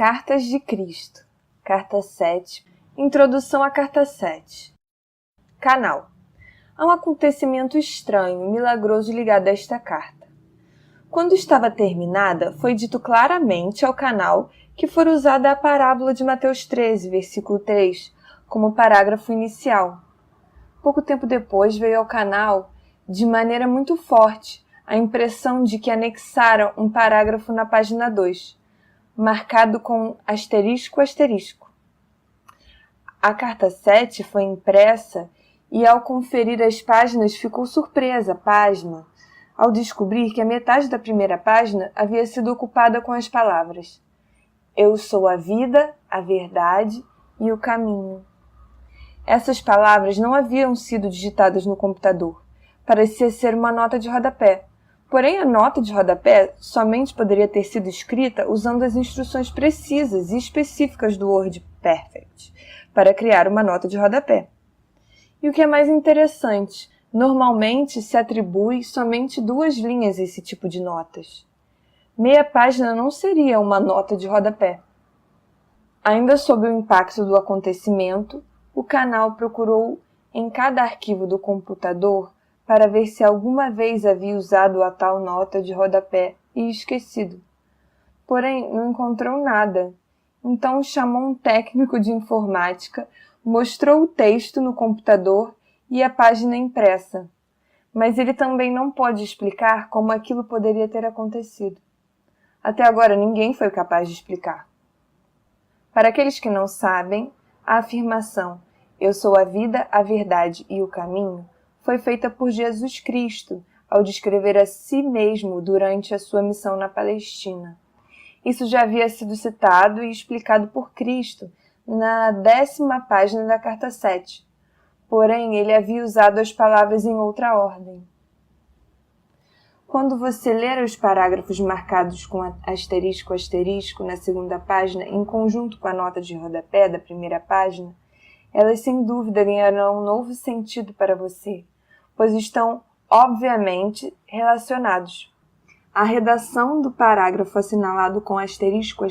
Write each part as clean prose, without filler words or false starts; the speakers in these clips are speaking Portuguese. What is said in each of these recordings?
Cartas de Cristo, Carta 7, Introdução à Carta 7. Canal. Há um acontecimento estranho e milagroso ligado a esta carta. Quando estava terminada, foi dito claramente ao canal que fora usada a parábola de Mateus 13, versículo 3, como parágrafo inicial. Pouco tempo depois veio ao canal, de maneira muito forte, a impressão de que anexaram um parágrafo na página 2, marcado com asterisco. A carta 7 foi impressa e, ao conferir as páginas, ficou surpresa, pasma, ao descobrir que a metade da primeira página havia sido ocupada com as palavras: Eu sou a vida, a verdade e o caminho. Essas palavras não haviam sido digitadas no computador. Parecia ser uma nota de rodapé. Porém, a nota de rodapé somente poderia ter sido escrita usando as instruções precisas e específicas do WordPerfect para criar uma nota de rodapé. E o que é mais interessante, normalmente se atribui somente 2 linhas a esse tipo de notas. Meia página não seria uma nota de rodapé. Ainda sob o impacto do acontecimento, o canal procurou em cada arquivo do computador para ver se alguma vez havia usado a tal nota de rodapé e esquecido. Porém, não encontrou nada. Então chamou um técnico de informática, mostrou o texto no computador e a página impressa. Mas ele também não pode explicar como aquilo poderia ter acontecido. Até agora ninguém foi capaz de explicar. Para aqueles que não sabem, a afirmação "Eu sou a vida, a verdade e o caminho" foi feita por Jesus Cristo ao descrever a si mesmo durante a sua missão na Palestina. Isso já havia sido citado e explicado por Cristo na 10ª página da Carta 7. Porém, ele havia usado as palavras em outra ordem. Quando você ler os parágrafos marcados com asterisco na 2ª página, em conjunto com a nota de rodapé da 1ª página, elas sem dúvida ganharão um novo sentido para você, pois estão, obviamente, relacionados. A redação do parágrafo assinalado com asterisco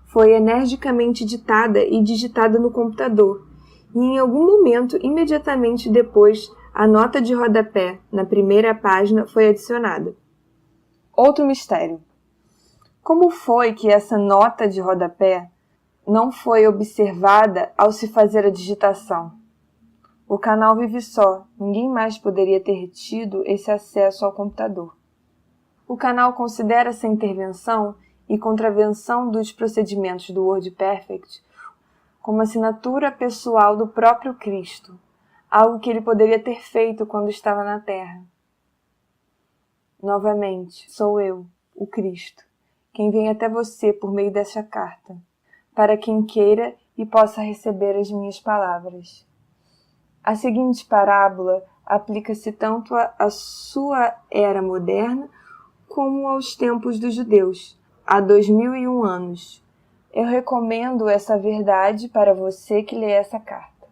foi energicamente ditada e digitada no computador, e em algum momento, imediatamente depois, a nota de rodapé na 1ª página foi adicionada. Outro mistério. Como foi que essa nota de rodapé não foi observada ao se fazer a digitação? O canal vive só, ninguém mais poderia ter tido esse acesso ao computador. O canal considera essa intervenção e contravenção dos procedimentos do WordPerfect como assinatura pessoal do próprio Cristo, algo que ele poderia ter feito quando estava na Terra. Novamente, sou eu, o Cristo, quem vem até você por meio dessa carta, para quem queira e possa receber as minhas palavras. A seguinte parábola aplica-se tanto à sua era moderna como aos tempos dos judeus, há 2001 anos. Eu recomendo essa verdade para você que lê essa carta.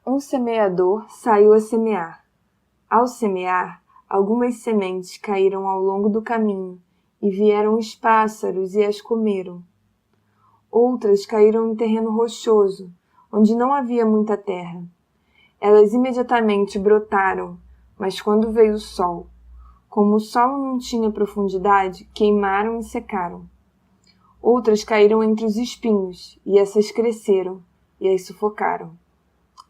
Um semeador saiu a semear. Ao semear, algumas sementes caíram ao longo do caminho, e vieram os pássaros e as comeram. Outras caíram em terreno rochoso, onde não havia muita terra. Elas imediatamente brotaram, mas quando veio o sol, como o solo não tinha profundidade, queimaram e secaram. Outras caíram entre os espinhos, e essas cresceram, e as sufocaram.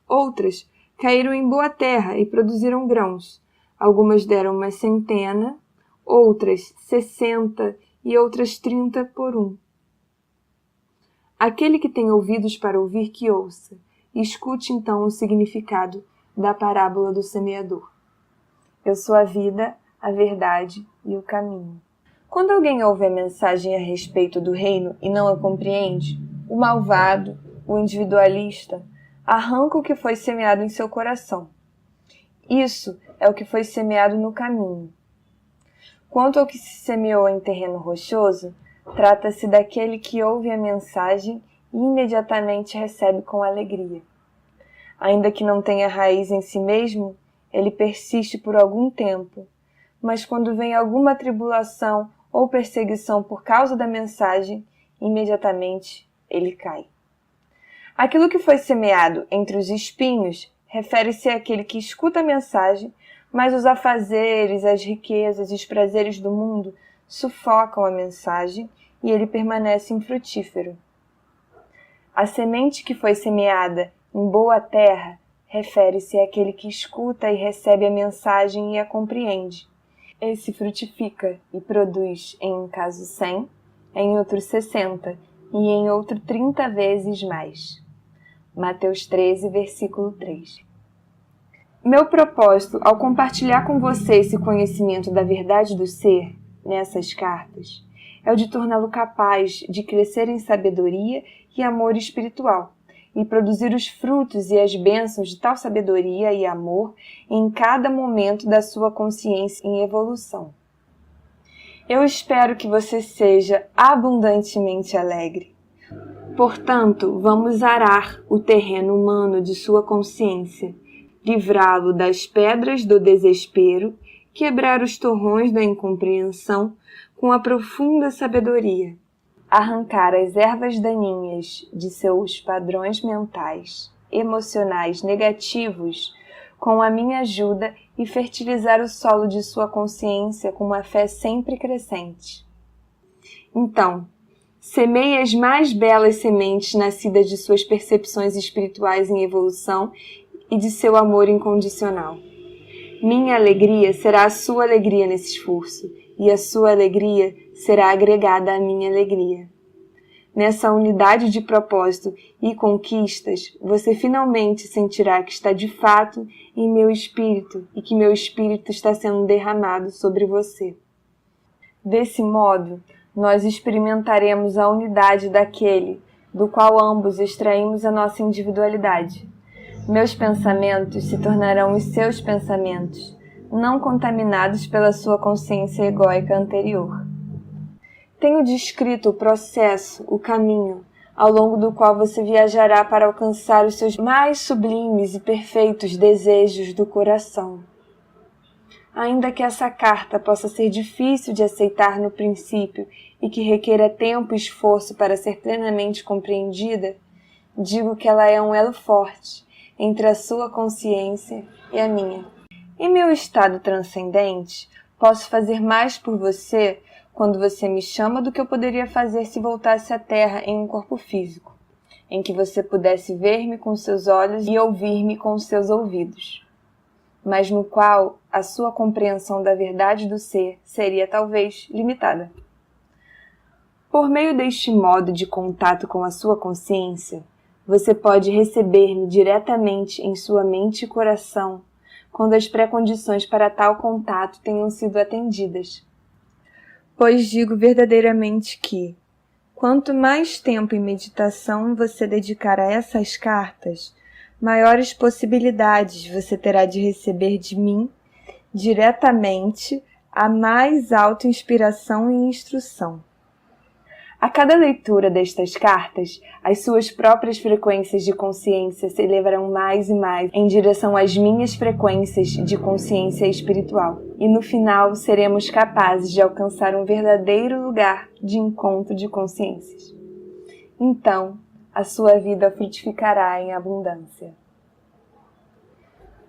Outras caíram em boa terra e produziram grãos. Algumas deram uma 100, outras 60 e outras 30 por 1. Aquele que tem ouvidos para ouvir, que ouça. Escute então o significado da parábola do semeador. Eu sou a vida, a verdade e o caminho. Quando alguém ouve a mensagem a respeito do reino e não a compreende, o malvado, o individualista, arranca o que foi semeado em seu coração. Isso é o que foi semeado no caminho. Quanto ao que se semeou em terreno rochoso, trata-se daquele que ouve a mensagem e imediatamente recebe com alegria. Ainda que não tenha raiz em si mesmo, ele persiste por algum tempo, mas quando vem alguma tribulação ou perseguição por causa da mensagem, imediatamente ele cai. Aquilo que foi semeado entre os espinhos refere-se àquele que escuta a mensagem, mas os afazeres, as riquezas e os prazeres do mundo sufocam a mensagem e ele permanece infrutífero. A semente que foi semeada em boa terra refere-se àquele que escuta e recebe a mensagem e a compreende. Esse frutifica e produz em um caso 100, em outro 60 e em outro 30 vezes mais. Mateus 13, versículo 3. Meu propósito ao compartilhar com você esse conhecimento da verdade do ser, nessas cartas, é o de torná-lo capaz de crescer em sabedoria e amor espiritual, e produzir os frutos e as bênçãos de tal sabedoria e amor em cada momento da sua consciência em evolução. Eu espero que você seja abundantemente alegre. Portanto, vamos arar o terreno humano de sua consciência, livrá-lo das pedras do desespero, quebrar os torrões da incompreensão com a profunda sabedoria, arrancar as ervas daninhas de seus padrões mentais, emocionais negativos com a minha ajuda e fertilizar o solo de sua consciência com uma fé sempre crescente. Então, semeie as mais belas sementes nascidas de suas percepções espirituais em evolução e de seu amor incondicional. Minha alegria será a sua alegria nesse esforço, e a sua alegria será agregada à minha alegria. Nessa unidade de propósito e conquistas, você finalmente sentirá que está de fato em meu espírito e que meu espírito está sendo derramado sobre você. Desse modo, nós experimentaremos a unidade daquele do qual ambos extraímos a nossa individualidade. Meus pensamentos se tornarão os seus pensamentos, não contaminados pela sua consciência egóica anterior. Tenho descrito o processo, o caminho, ao longo do qual você viajará para alcançar os seus mais sublimes e perfeitos desejos do coração. Ainda que essa carta possa ser difícil de aceitar no princípio e que requeira tempo e esforço para ser plenamente compreendida, digo que ela é um elo forte entre a sua consciência e a minha. Em meu estado transcendente, posso fazer mais por você quando você me chama do que eu poderia fazer se voltasse à Terra em um corpo físico, em que você pudesse ver-me com seus olhos e ouvir-me com seus ouvidos, mas no qual a sua compreensão da verdade do ser seria talvez limitada. Por meio deste modo de contato com a sua consciência, você pode receber-me diretamente em sua mente e coração quando as pré-condições para tal contato tenham sido atendidas. Pois digo verdadeiramente que, quanto mais tempo em meditação você dedicar a essas cartas, maiores possibilidades você terá de receber de mim, diretamente, a mais alta inspiração e instrução. A cada leitura destas cartas, as suas próprias frequências de consciência se elevarão mais e mais em direção às minhas frequências de consciência espiritual. E no final seremos capazes de alcançar um verdadeiro lugar de encontro de consciências. Então, a sua vida frutificará em abundância.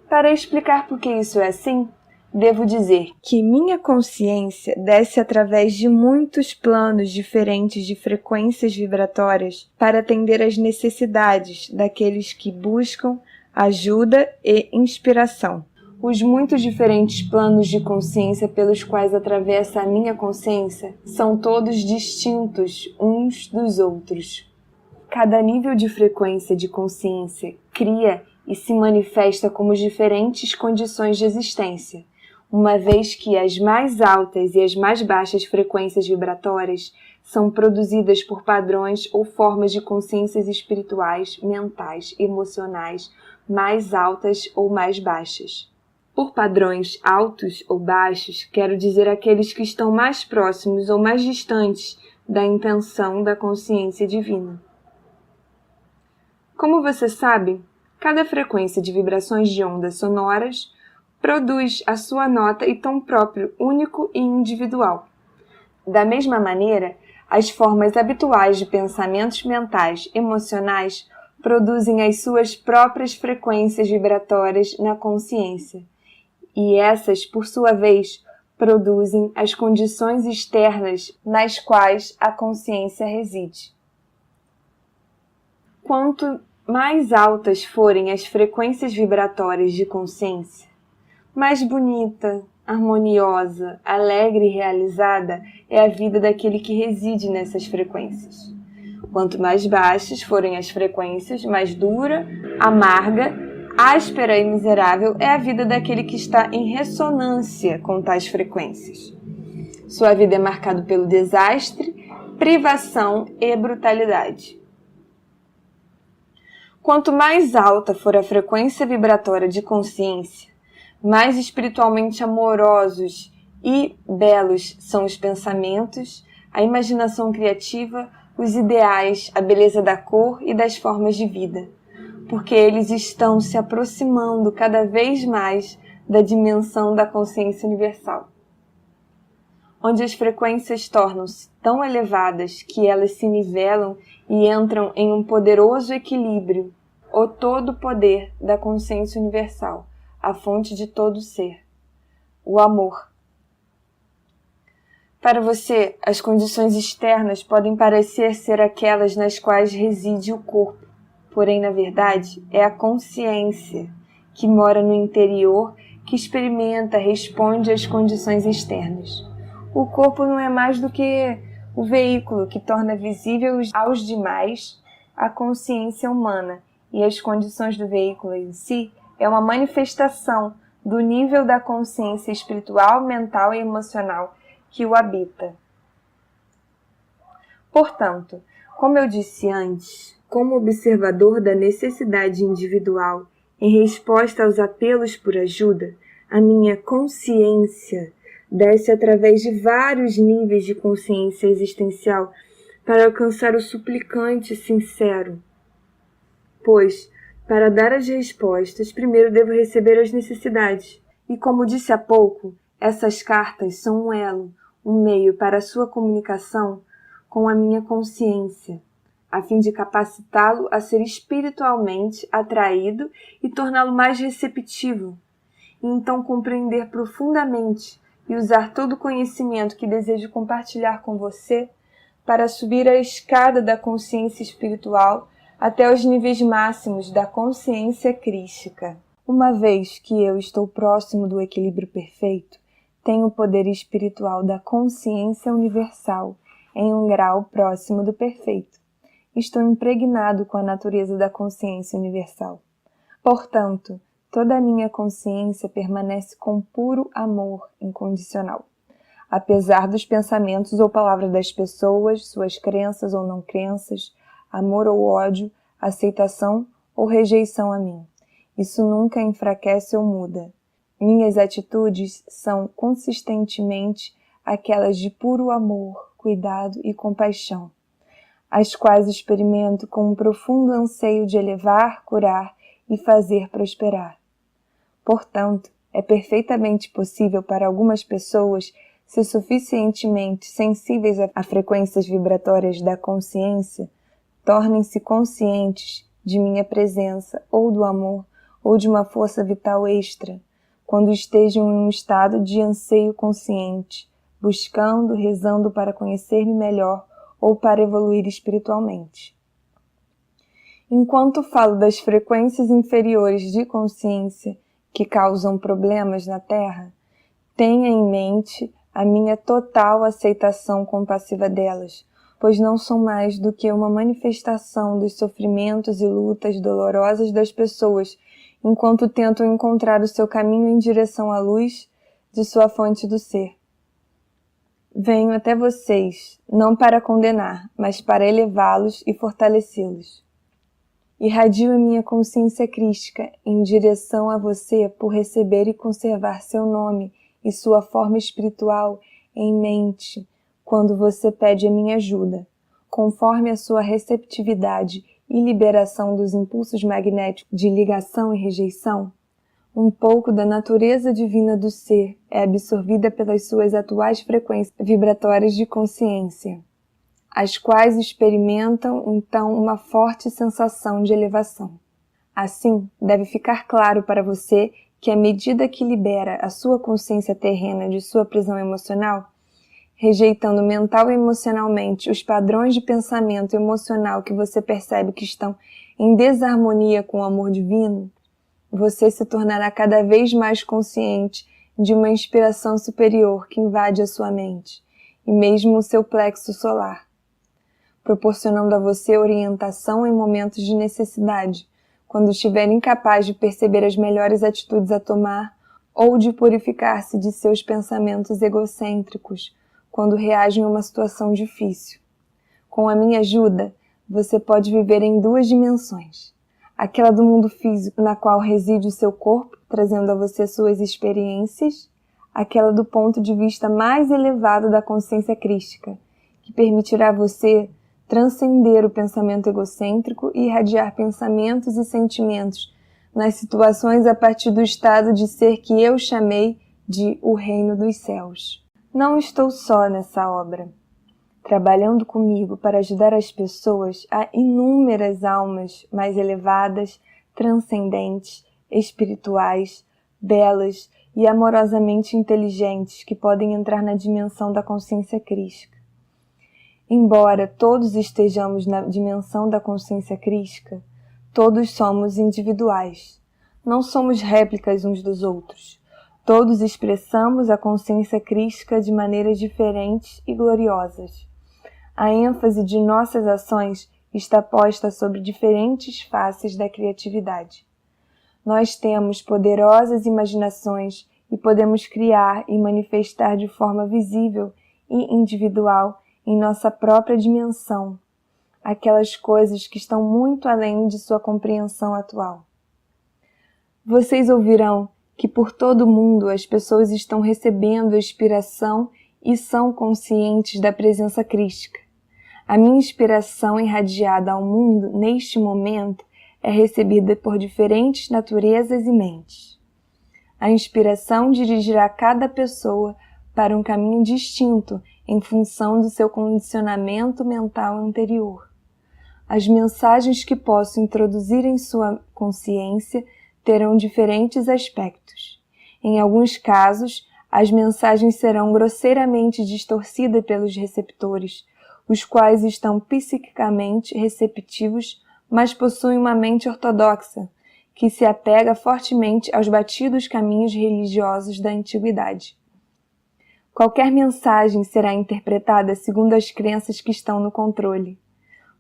Para explicar por que isso é assim, devo dizer que minha consciência desce através de muitos planos diferentes de frequências vibratórias para atender às necessidades daqueles que buscam ajuda e inspiração. Os muitos diferentes planos de consciência pelos quais atravessa a minha consciência são todos distintos uns dos outros. Cada nível de frequência de consciência cria e se manifesta como diferentes condições de existência, uma vez que as mais altas e as mais baixas frequências vibratórias são produzidas por padrões ou formas de consciências espirituais, mentais, emocionais, mais altas ou mais baixas. Por padrões altos ou baixos, quero dizer aqueles que estão mais próximos ou mais distantes da intenção da consciência divina. Como você sabe, cada frequência de vibrações de ondas sonoras produz a sua nota e tom próprio, único e individual. Da mesma maneira, As formas habituais de pensamentos mentais emocionais produzem as suas próprias frequências vibratórias na consciência, e essas, por sua vez, produzem as condições externas nas quais a consciência reside. Quanto mais altas forem as frequências vibratórias de consciência, mais bonita, harmoniosa, alegre e realizada é a vida daquele que reside nessas frequências. Quanto mais baixas forem as frequências, mais dura, amarga, áspera e miserável é a vida daquele que está em ressonância com tais frequências. Sua vida é marcada pelo desastre, privação e brutalidade. Quanto mais alta for a frequência vibratória de consciência, mais espiritualmente amorosos e belos são os pensamentos, a imaginação criativa, os ideais, a beleza da cor e das formas de vida, porque eles estão se aproximando cada vez mais da dimensão da consciência universal, onde as frequências tornam-se tão elevadas que elas se nivelam e entram em um poderoso equilíbrio, o todo poder da consciência universal, a fonte de todo ser, o amor. Para você, as condições externas podem parecer ser aquelas nas quais reside o corpo, porém, na verdade, é a consciência que mora no interior, que experimenta, responde às condições externas. O corpo não é mais do que o veículo que torna visível aos demais a consciência humana, e as condições do veículo em si é uma manifestação do nível da consciência espiritual, mental e emocional que o habita. Portanto, como eu disse antes, como observador da necessidade individual em resposta aos apelos por ajuda, a minha consciência desce através de vários níveis de consciência existencial para alcançar o suplicante sincero. Pois, para dar as respostas, primeiro devo receber as necessidades. E como disse há pouco, essas cartas são um elo, um meio para a sua comunicação com a minha consciência, a fim de capacitá-lo a ser espiritualmente atraído e torná-lo mais receptivo, e então compreender profundamente e usar todo o conhecimento que desejo compartilhar com você para subir a escada da consciência espiritual até os níveis máximos da consciência crística. Uma vez que eu estou próximo do equilíbrio perfeito, tenho o poder espiritual da consciência universal em um grau próximo do perfeito. Estou impregnado com a natureza da consciência universal. Portanto, toda a minha consciência permanece com puro amor incondicional. Apesar dos pensamentos ou palavras das pessoas, suas crenças ou não crenças, amor ou ódio, aceitação ou rejeição a mim. Isso nunca enfraquece ou muda. Minhas atitudes são consistentemente aquelas de puro amor, cuidado e compaixão, as quais experimento com um profundo anseio de elevar, curar e fazer prosperar. Portanto, é perfeitamente possível para algumas pessoas, se suficientemente sensíveis a frequências vibratórias da consciência, tornem-se conscientes de minha presença, ou do amor, ou de uma força vital extra, quando estejam em um estado de anseio consciente, buscando, rezando para conhecer-me melhor ou para evoluir espiritualmente. Enquanto falo das frequências inferiores de consciência que causam problemas na Terra, tenha em mente a minha total aceitação compassiva delas, pois não são mais do que uma manifestação dos sofrimentos e lutas dolorosas das pessoas, enquanto tentam encontrar o seu caminho em direção à luz de sua fonte do ser. Venho até vocês, não para condenar, mas para elevá-los e fortalecê-los. Irradio a minha consciência crística em direção a você por receber e conservar seu nome e sua forma espiritual em mente, quando você pede a minha ajuda, conforme a sua receptividade e liberação dos impulsos magnéticos de ligação e rejeição, um pouco da natureza divina do ser é absorvida pelas suas atuais frequências vibratórias de consciência. as quais experimentam então uma forte sensação de elevação. Assim, deve ficar claro para você que à medida que libera a sua consciência terrena de sua prisão emocional, rejeitando mental e emocionalmente os padrões de pensamento emocional que você percebe que estão em desarmonia com o amor divino, você se tornará cada vez mais consciente de uma inspiração superior que invade a sua mente e mesmo o seu plexo solar, proporcionando a você orientação em momentos de necessidade, quando estiver incapaz de perceber as melhores atitudes a tomar ou de purificar-se de seus pensamentos egocêntricos, quando reagem a uma situação difícil. Com a minha ajuda, você pode viver em duas dimensões. Aquela do mundo físico, na qual reside o seu corpo, trazendo a você suas experiências, aquela do ponto de vista mais elevado da consciência crística, que permitirá a você transcender o pensamento egocêntrico e irradiar pensamentos e sentimentos nas situações a partir do estado de ser que eu chamei de o reino dos céus. Não estou só nessa obra, trabalhando comigo para ajudar as pessoas a inúmeras almas mais elevadas, transcendentes, espirituais, belas e amorosamente inteligentes que podem entrar na dimensão da consciência crística. Embora todos estejamos na dimensão da consciência crística, todos somos individuais. Não somos réplicas uns dos outros. Todos expressamos a consciência crística de maneiras diferentes e gloriosas. A ênfase de nossas ações está posta sobre diferentes faces da criatividade. Nós temos poderosas imaginações e podemos criar e manifestar de forma visível e individual em nossa própria dimensão aquelas coisas que estão muito além de sua compreensão atual. Vocês ouvirão que por todo o mundo as pessoas estão recebendo a inspiração e são conscientes da presença crística. A minha inspiração irradiada ao mundo neste momento é recebida por diferentes naturezas e mentes. A inspiração dirigirá cada pessoa para um caminho distinto em função do seu condicionamento mental anterior. As mensagens que posso introduzir em sua consciência terão diferentes aspectos. Em alguns casos, as mensagens serão grosseiramente distorcidas pelos receptores, os quais estão psiquicamente receptivos, mas possuem uma mente ortodoxa, que se apega fortemente aos batidos caminhos religiosos da antiguidade. Qualquer mensagem será interpretada segundo as crenças que estão no controle.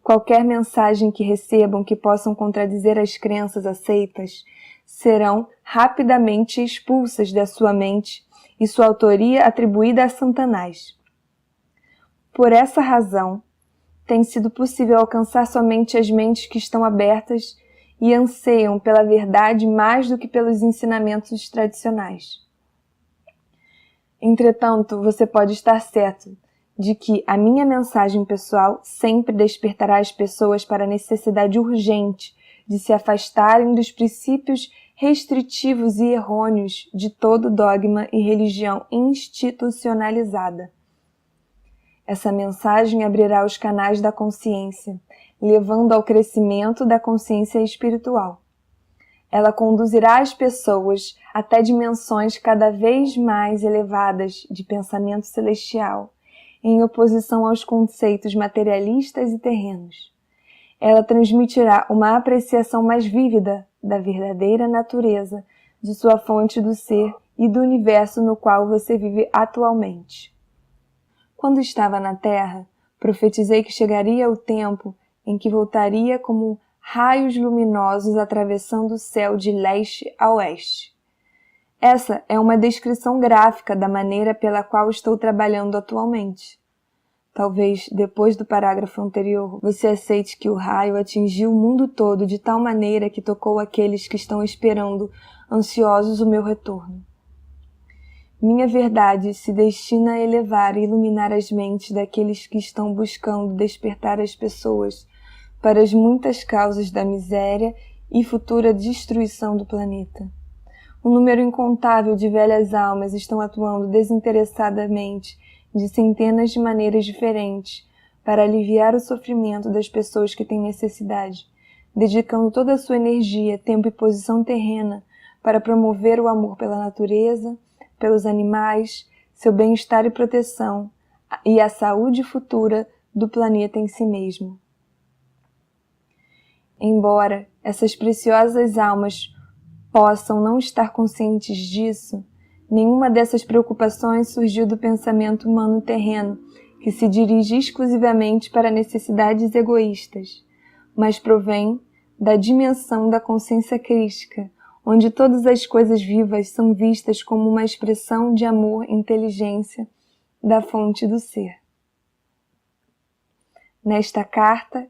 Qualquer mensagem que recebam que possam contradizer as crenças aceitas serão rapidamente expulsas da sua mente e sua autoria atribuída a Satanás. Por essa razão, tem sido possível alcançar somente as mentes que estão abertas e anseiam pela verdade mais do que pelos ensinamentos tradicionais. Entretanto, você pode estar certo de que a minha mensagem pessoal sempre despertará as pessoas para a necessidade urgente de se afastarem dos princípios restritivos e errôneos de todo dogma e religião institucionalizada. Essa mensagem abrirá os canais da consciência, levando ao crescimento da consciência espiritual. Ela conduzirá as pessoas até dimensões cada vez mais elevadas de pensamento celestial, em oposição aos conceitos materialistas e terrenos. Ela transmitirá uma apreciação mais vívida da verdadeira natureza de sua fonte do ser e do universo no qual você vive atualmente. Quando estava na Terra, profetizei que chegaria o tempo em que voltaria como raios luminosos atravessando o céu de leste a oeste. Essa é uma descrição gráfica da maneira pela qual estou trabalhando atualmente. Talvez, depois do parágrafo anterior, você aceite que o raio atingiu o mundo todo de tal maneira que tocou aqueles que estão esperando, ansiosos, o meu retorno. Minha verdade se destina a elevar e iluminar as mentes daqueles que estão buscando despertar as pessoas para as muitas causas da miséria e futura destruição do planeta. Um número incontável de velhas almas estão atuando desinteressadamente de centenas de maneiras diferentes para aliviar o sofrimento das pessoas que têm necessidade, dedicando toda a sua energia, tempo e posição terrena para promover o amor pela natureza, pelos animais, seu bem-estar e proteção, e a saúde futura do planeta em si mesmo. Embora essas preciosas almas possam não estar conscientes disso, nenhuma dessas preocupações surgiu do pensamento humano terreno, que se dirige exclusivamente para necessidades egoístas, mas provém da dimensão da consciência crística, onde todas as coisas vivas são vistas como uma expressão de amor e inteligência da fonte do ser. Nesta carta,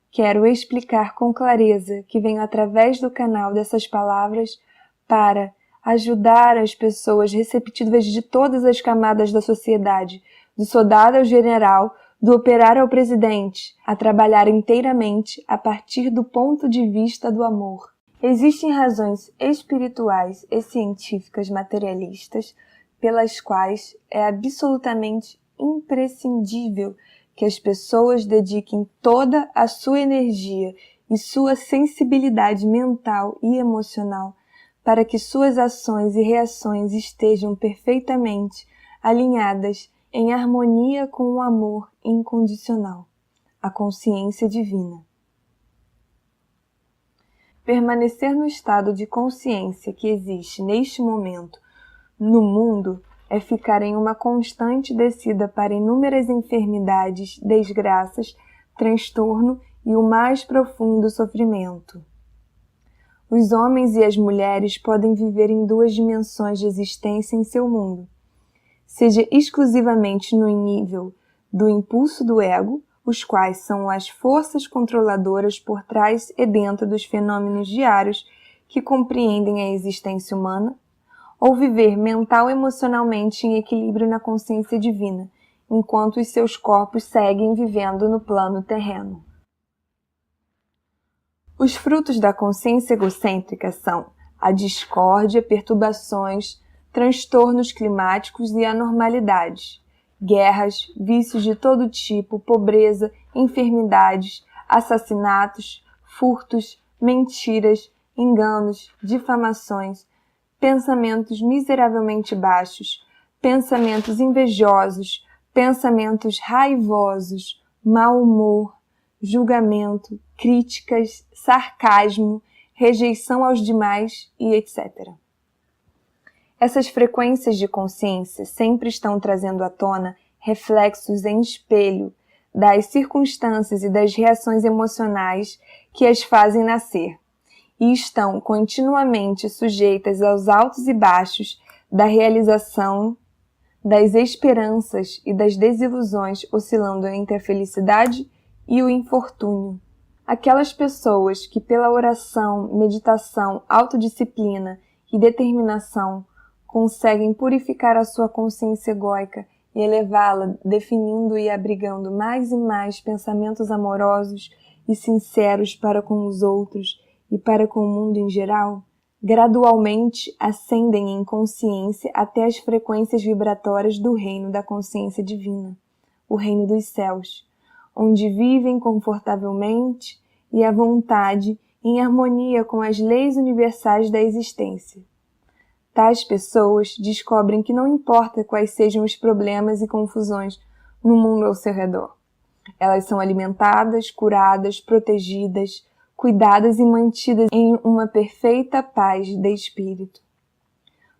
quero explicar com clareza que venho através do canal dessas palavras para ajudar as pessoas receptivas de todas as camadas da sociedade, do soldado ao general, do operário ao presidente, a trabalhar inteiramente a partir do ponto de vista do amor. Existem razões espirituais e científicas materialistas pelas quais é absolutamente imprescindível que as pessoas dediquem toda a sua energia e sua sensibilidade mental e emocional para que suas ações e reações estejam perfeitamente alinhadas em harmonia com o amor incondicional, a consciência divina. Permanecer no estado de consciência que existe neste momento no mundo é ficar em uma constante descida para inúmeras enfermidades, desgraças, transtorno e o mais profundo sofrimento. Os homens e as mulheres podem viver em duas dimensões de existência em seu mundo, seja exclusivamente no nível do impulso do ego, os quais são as forças controladoras por trás e dentro dos fenômenos diários que compreendem a existência humana, ou viver mental e emocionalmente em equilíbrio na consciência divina, enquanto os seus corpos seguem vivendo no plano terreno. Os frutos da consciência egocêntrica são a discórdia, perturbações, transtornos climáticos e anormalidades, guerras, vícios de todo tipo, pobreza, enfermidades, assassinatos, furtos, mentiras, enganos, difamações, pensamentos miseravelmente baixos, pensamentos invejosos, pensamentos raivosos, mau humor, julgamento, críticas, sarcasmo, rejeição aos demais e etc. Essas frequências de consciência sempre estão trazendo à tona reflexos em espelho das circunstâncias e das reações emocionais que as fazem nascer, e estão continuamente sujeitas aos altos e baixos da realização, das esperanças e das desilusões, oscilando entre a felicidade e o infortúnio. Aquelas pessoas que pela oração, meditação, autodisciplina e determinação conseguem purificar a sua consciência egóica e elevá-la, definindo e abrigando mais e mais pensamentos amorosos e sinceros para com os outros e para com o mundo em geral, gradualmente ascendem em consciência até as frequências vibratórias do reino da consciência divina, o reino dos céus, onde vivem confortavelmente e à vontade em harmonia com as leis universais da existência. Tais pessoas descobrem que não importa quais sejam os problemas e confusões no mundo ao seu redor. Elas são alimentadas, curadas, protegidas, cuidadas e mantidas em uma perfeita paz de espírito,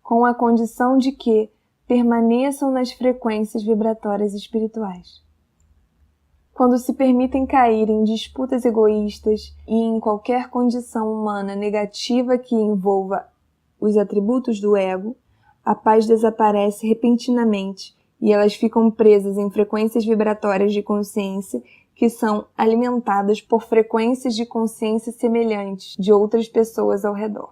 com a condição de que permaneçam nas frequências vibratórias espirituais. Quando se permitem cair em disputas egoístas e em qualquer condição humana negativa que envolva os atributos do ego, a paz desaparece repentinamente e elas ficam presas em frequências vibratórias de consciência que são alimentadas por frequências de consciência semelhantes de outras pessoas ao redor.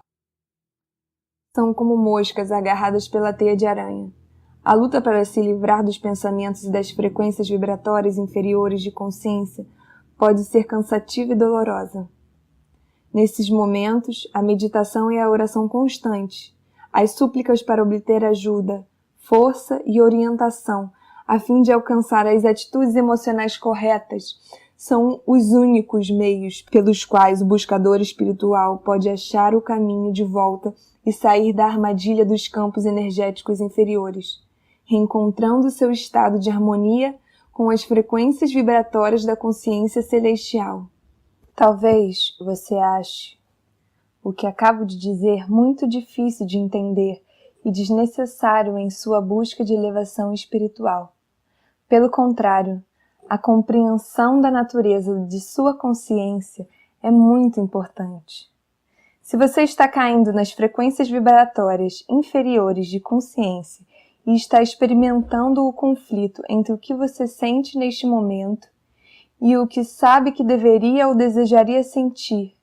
São como moscas agarradas pela teia de aranha. A luta para se livrar dos pensamentos e das frequências vibratórias inferiores de consciência pode ser cansativa e dolorosa. Nesses momentos, a meditação e a oração constante, as súplicas para obter ajuda, força e orientação, a fim de alcançar as atitudes emocionais corretas, são os únicos meios pelos quais o buscador espiritual pode achar o caminho de volta e sair da armadilha dos campos energéticos inferiores, reencontrando seu estado de harmonia com as frequências vibratórias da consciência celestial. Talvez você ache o que acabo de dizer muito difícil de entender e desnecessário em sua busca de elevação espiritual. Pelo contrário, a compreensão da natureza de sua consciência é muito importante. Se você está caindo nas frequências vibratórias inferiores de consciência e está experimentando o conflito entre o que você sente neste momento e o que sabe que deveria ou desejaria sentir,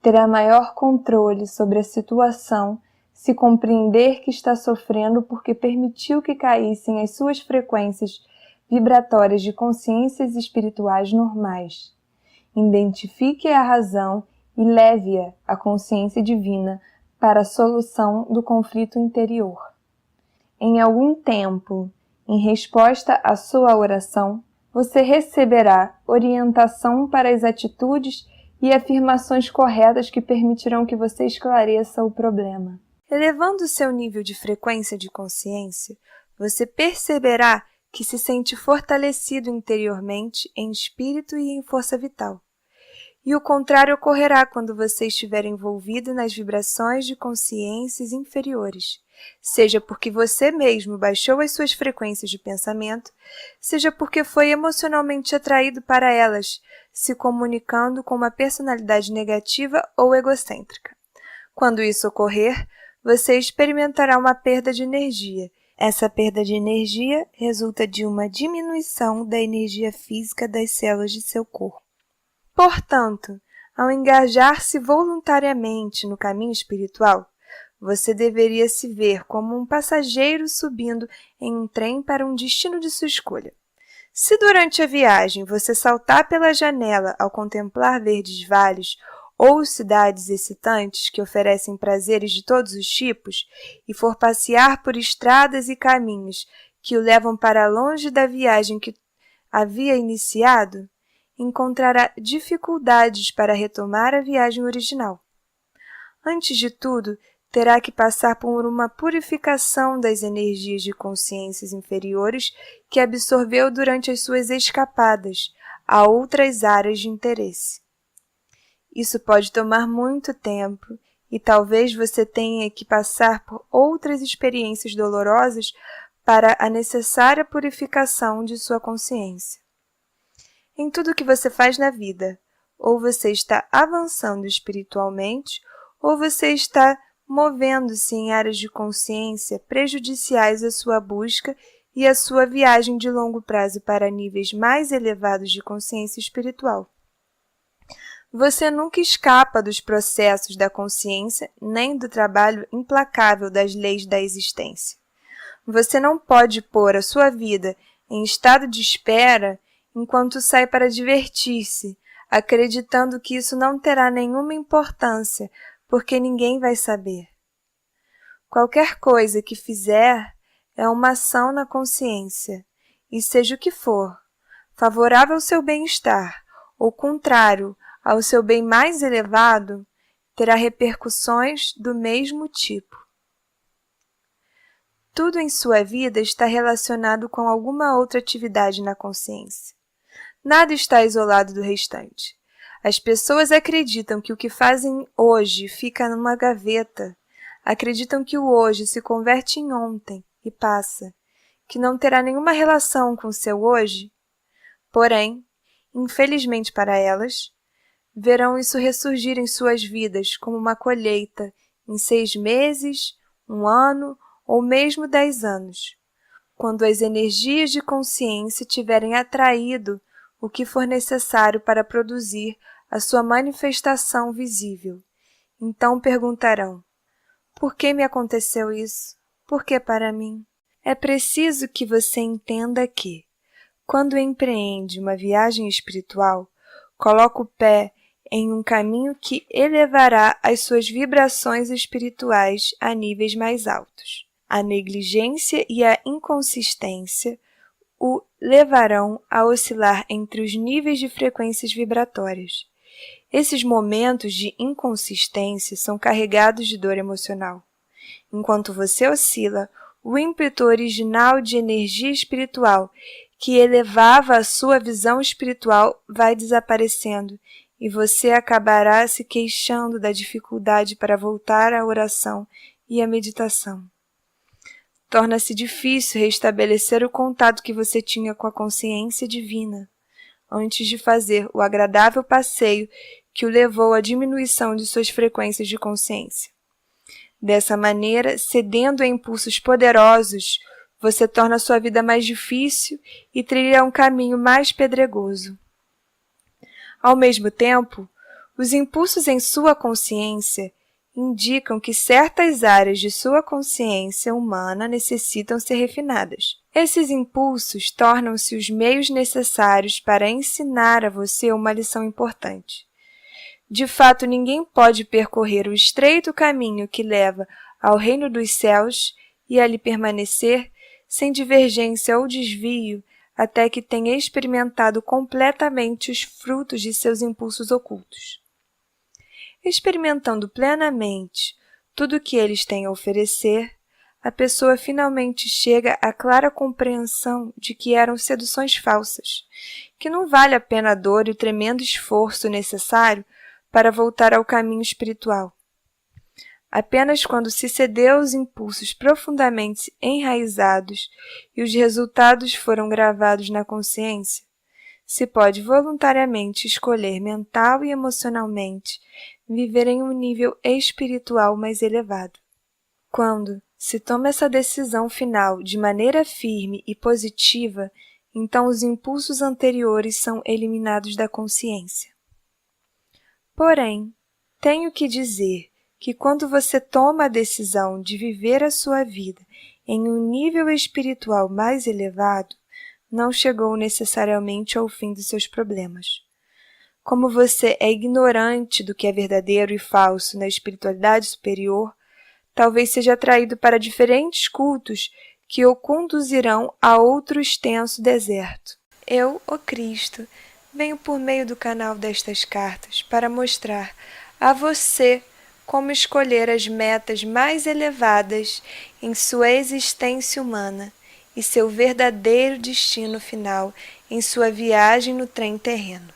terá maior controle sobre a situação se compreender que está sofrendo porque permitiu que caíssem as suas frequências vibratórias de consciências espirituais normais. Identifique a razão e leve-a à consciência divina para a solução do conflito interior. Em algum tempo, em resposta à sua oração, você receberá orientação para as atitudes e afirmações corretas que permitirão que você esclareça o problema. Elevando seu nível de frequência de consciência, você perceberá que se sente fortalecido interiormente em espírito e em força vital. E o contrário ocorrerá quando você estiver envolvido nas vibrações de consciências inferiores, seja porque você mesmo baixou as suas frequências de pensamento, seja porque foi emocionalmente atraído para elas, se comunicando com uma personalidade negativa ou egocêntrica. Quando isso ocorrer, você experimentará uma perda de energia. Essa perda de energia resulta de uma diminuição da energia física das células de seu corpo. Portanto, ao engajar-se voluntariamente no caminho espiritual, você deveria se ver como um passageiro subindo em um trem para um destino de sua escolha. Se durante a viagem você saltar pela janela ao contemplar verdes vales ou cidades excitantes que oferecem prazeres de todos os tipos, e for passear por estradas e caminhos que o levam para longe da viagem que havia iniciado, encontrará dificuldades para retomar a viagem original. Antes de tudo, terá que passar por uma purificação das energias de consciências inferiores que absorveu durante as suas escapadas a outras áreas de interesse. Isso pode tomar muito tempo e talvez você tenha que passar por outras experiências dolorosas para a necessária purificação de sua consciência. Em tudo que você faz na vida, ou você está avançando espiritualmente, ou você está movendo-se em áreas de consciência prejudiciais à sua busca e à sua viagem de longo prazo para níveis mais elevados de consciência espiritual. Você nunca escapa dos processos da consciência nem do trabalho implacável das leis da existência. Você não pode pôr a sua vida em estado de espera enquanto sai para divertir-se, acreditando que isso não terá nenhuma importância, porque ninguém vai saber. Qualquer coisa que fizer é uma ação na consciência, e seja o que for, favorável ao seu bem-estar ou contrário ao seu bem mais elevado, terá repercussões do mesmo tipo. Tudo em sua vida está relacionado com alguma outra atividade na consciência. Nada está isolado do restante. As pessoas acreditam que o que fazem hoje fica numa gaveta. Acreditam que o hoje se converte em ontem e passa, que não terá nenhuma relação com o seu hoje. Porém, infelizmente para elas, verão isso ressurgir em suas vidas como uma colheita em 6 meses, 1 ano ou mesmo 10 anos, quando as energias de consciência tiverem atraído o que for necessário para produzir a sua manifestação visível. Então perguntarão: por que me aconteceu isso? Por que para mim? É preciso que você entenda que, quando empreende uma viagem espiritual, coloca o pé em um caminho que elevará as suas vibrações espirituais a níveis mais altos. A negligência e a inconsistência, o levarão a oscilar entre os níveis de frequências vibratórias. Esses momentos de inconsistência são carregados de dor emocional. Enquanto você oscila, o ímpeto original de energia espiritual que elevava a sua visão espiritual vai desaparecendo e você acabará se queixando da dificuldade para voltar à oração e à meditação. Torna-se difícil restabelecer o contato que você tinha com a consciência divina, antes de fazer o agradável passeio que o levou à diminuição de suas frequências de consciência. Dessa maneira, cedendo a impulsos poderosos, você torna a sua vida mais difícil e trilha um caminho mais pedregoso. Ao mesmo tempo, os impulsos em sua consciência indicam que certas áreas de sua consciência humana necessitam ser refinadas. Esses impulsos tornam-se os meios necessários para ensinar a você uma lição importante. De fato, ninguém pode percorrer o estreito caminho que leva ao reino dos céus e ali permanecer sem divergência ou desvio até que tenha experimentado completamente os frutos de seus impulsos ocultos. Experimentando plenamente tudo o que eles têm a oferecer, a pessoa finalmente chega à clara compreensão de que eram seduções falsas, que não vale a pena a dor e o tremendo esforço necessário para voltar ao caminho espiritual. Apenas quando se cedeu aos impulsos profundamente enraizados e os resultados foram gravados na consciência, se pode voluntariamente escolher mental e emocionalmente viver em um nível espiritual mais elevado. Quando se toma essa decisão final de maneira firme e positiva, então os impulsos anteriores são eliminados da consciência. Porém, tenho que dizer que quando você toma a decisão de viver a sua vida em um nível espiritual mais elevado, não chegou necessariamente ao fim dos seus problemas. Como você é ignorante do que é verdadeiro e falso na espiritualidade superior, talvez seja atraído para diferentes cultos que o conduzirão a outro extenso deserto. Eu, o Cristo, venho por meio do canal destas cartas para mostrar a você como escolher as metas mais elevadas em sua existência humana e seu verdadeiro destino final em sua viagem no trem terreno.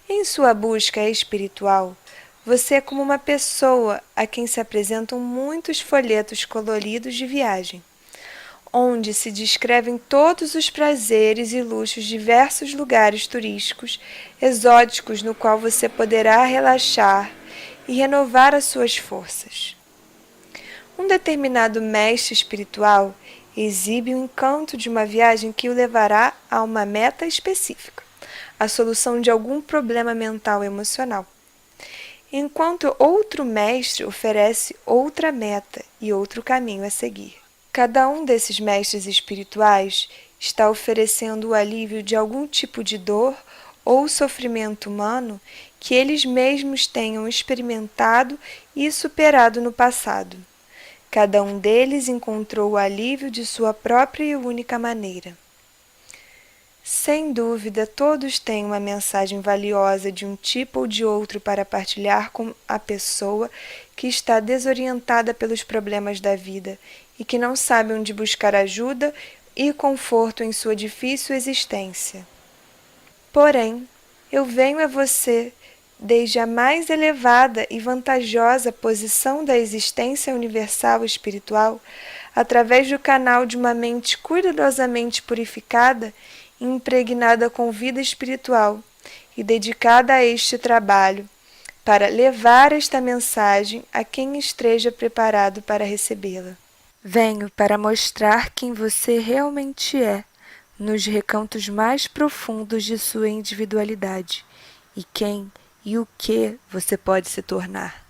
Em sua busca espiritual, você é como uma pessoa a quem se apresentam muitos folhetos coloridos de viagem, onde se descrevem todos os prazeres e luxos de diversos lugares turísticos exóticos no qual você poderá relaxar e renovar as suas forças. Um determinado mestre espiritual exibe o encanto de uma viagem que o levará a uma meta específica, a solução de algum problema mental ou emocional, enquanto outro mestre oferece outra meta e outro caminho a seguir. Cada um desses mestres espirituais está oferecendo o alívio de algum tipo de dor ou sofrimento humano que eles mesmos tenham experimentado e superado no passado. Cada um deles encontrou o alívio de sua própria e única maneira. Sem dúvida, todos têm uma mensagem valiosa de um tipo ou de outro para partilhar com a pessoa que está desorientada pelos problemas da vida e que não sabe onde buscar ajuda e conforto em sua difícil existência. Porém, eu venho a você desde a mais elevada e vantajosa posição da existência universal espiritual, através do canal de uma mente cuidadosamente purificada e impregnada com vida espiritual e dedicada a este trabalho, para levar esta mensagem a quem esteja preparado para recebê-la. Venho para mostrar quem você realmente é, nos recantos mais profundos de sua individualidade, e quem e o que você pode se tornar.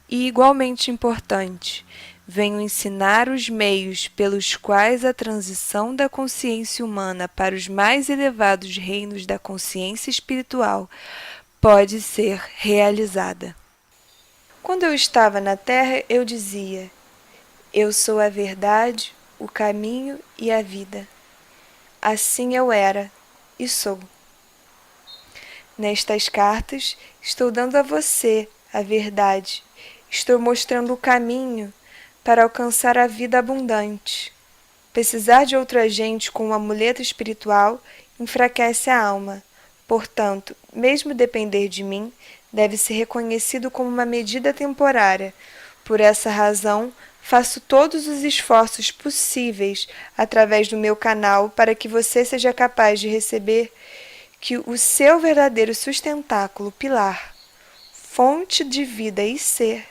E, igualmente importante, venho ensinar os meios pelos quais a transição da consciência humana para os mais elevados reinos da consciência espiritual pode ser realizada. Quando eu estava na Terra, eu dizia: eu sou a verdade, o caminho e a vida. assim eu era e sou. Nestas cartas, estou dando a você a verdade. Estou mostrando o caminho para alcançar a vida abundante. Precisar de outro agente com um amuleto espiritual enfraquece a alma. Portanto, mesmo depender de mim, deve ser reconhecido como uma medida temporária. Por essa razão, faço todos os esforços possíveis através do meu canal para que você seja capaz de receber que o seu verdadeiro sustentáculo, pilar, fonte de vida e ser,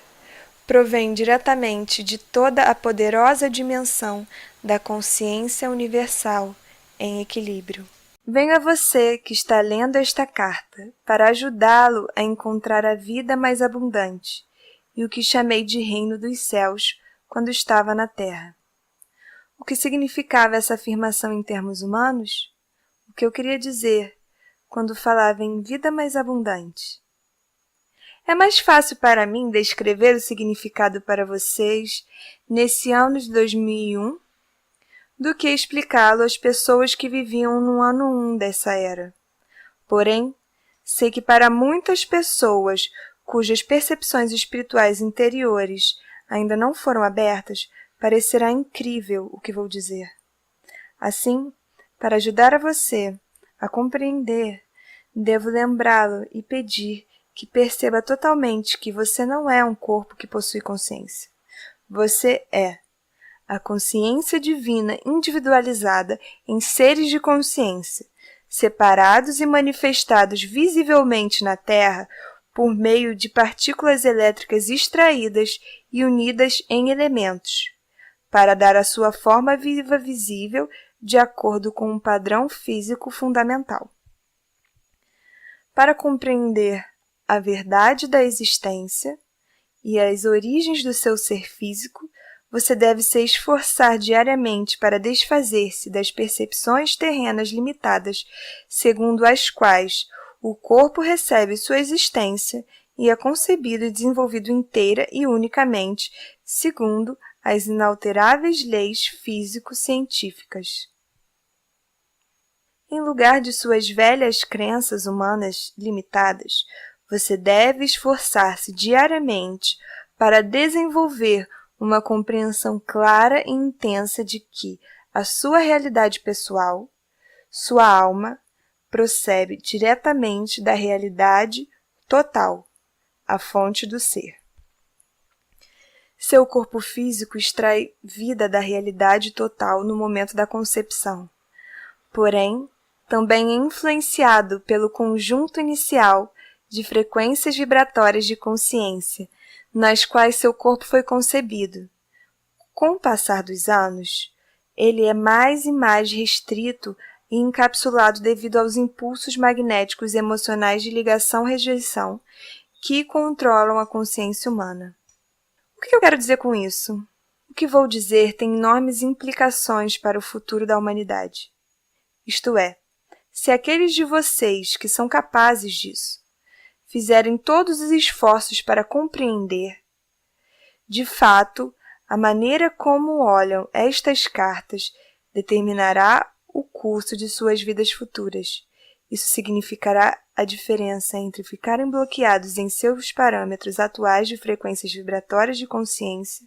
provém diretamente de toda a poderosa dimensão da consciência universal em equilíbrio. Venho a você que está lendo esta carta para ajudá-lo a encontrar a vida mais abundante e o que chamei de reino dos céus quando estava na Terra. O que significava essa afirmação em termos humanos? O que eu queria dizer quando falava em vida mais abundante? É mais fácil para mim descrever o significado para vocês nesse ano de 2001 do que explicá-lo às pessoas que viviam no ano 1 dessa era. Porém, sei que para muitas pessoas cujas percepções espirituais interiores ainda não foram abertas, parecerá incrível o que vou dizer. Assim, para ajudar a você a compreender, devo lembrá-lo e pedir que perceba totalmente que você não é um corpo que possui consciência. Você é a consciência divina individualizada em seres de consciência, separados e manifestados visivelmente na Terra por meio de partículas elétricas extraídas e unidas em elementos, para dar a sua forma viva visível de acordo com um padrão físico fundamental. Para compreender a verdade da existência e as origens do seu ser físico, você deve se esforçar diariamente para desfazer-se das percepções terrenas limitadas, segundo as quais o corpo recebe sua existência e é concebido e desenvolvido inteira e unicamente segundo as inalteráveis leis físico-científicas. Em lugar de suas velhas crenças humanas limitadas, você deve esforçar-se diariamente para desenvolver uma compreensão clara e intensa de que a sua realidade pessoal, sua alma, procede diretamente da realidade total, a fonte do ser. Seu corpo físico extrai vida da realidade total no momento da concepção. Porém, também é influenciado pelo conjunto inicial de frequências vibratórias de consciência, nas quais seu corpo foi concebido. Com o passar dos anos, ele é mais e mais restrito e encapsulado devido aos impulsos magnéticos e emocionais de ligação-rejeição que controlam a consciência humana. O que eu quero dizer com isso? O que vou dizer tem enormes implicações para o futuro da humanidade. Isto é, se aqueles de vocês que são capazes disso fizerem todos os esforços para compreender, de fato, a maneira como olham estas cartas determinará o curso de suas vidas futuras. Isso significará a diferença entre ficarem bloqueados em seus parâmetros atuais de frequências vibratórias de consciência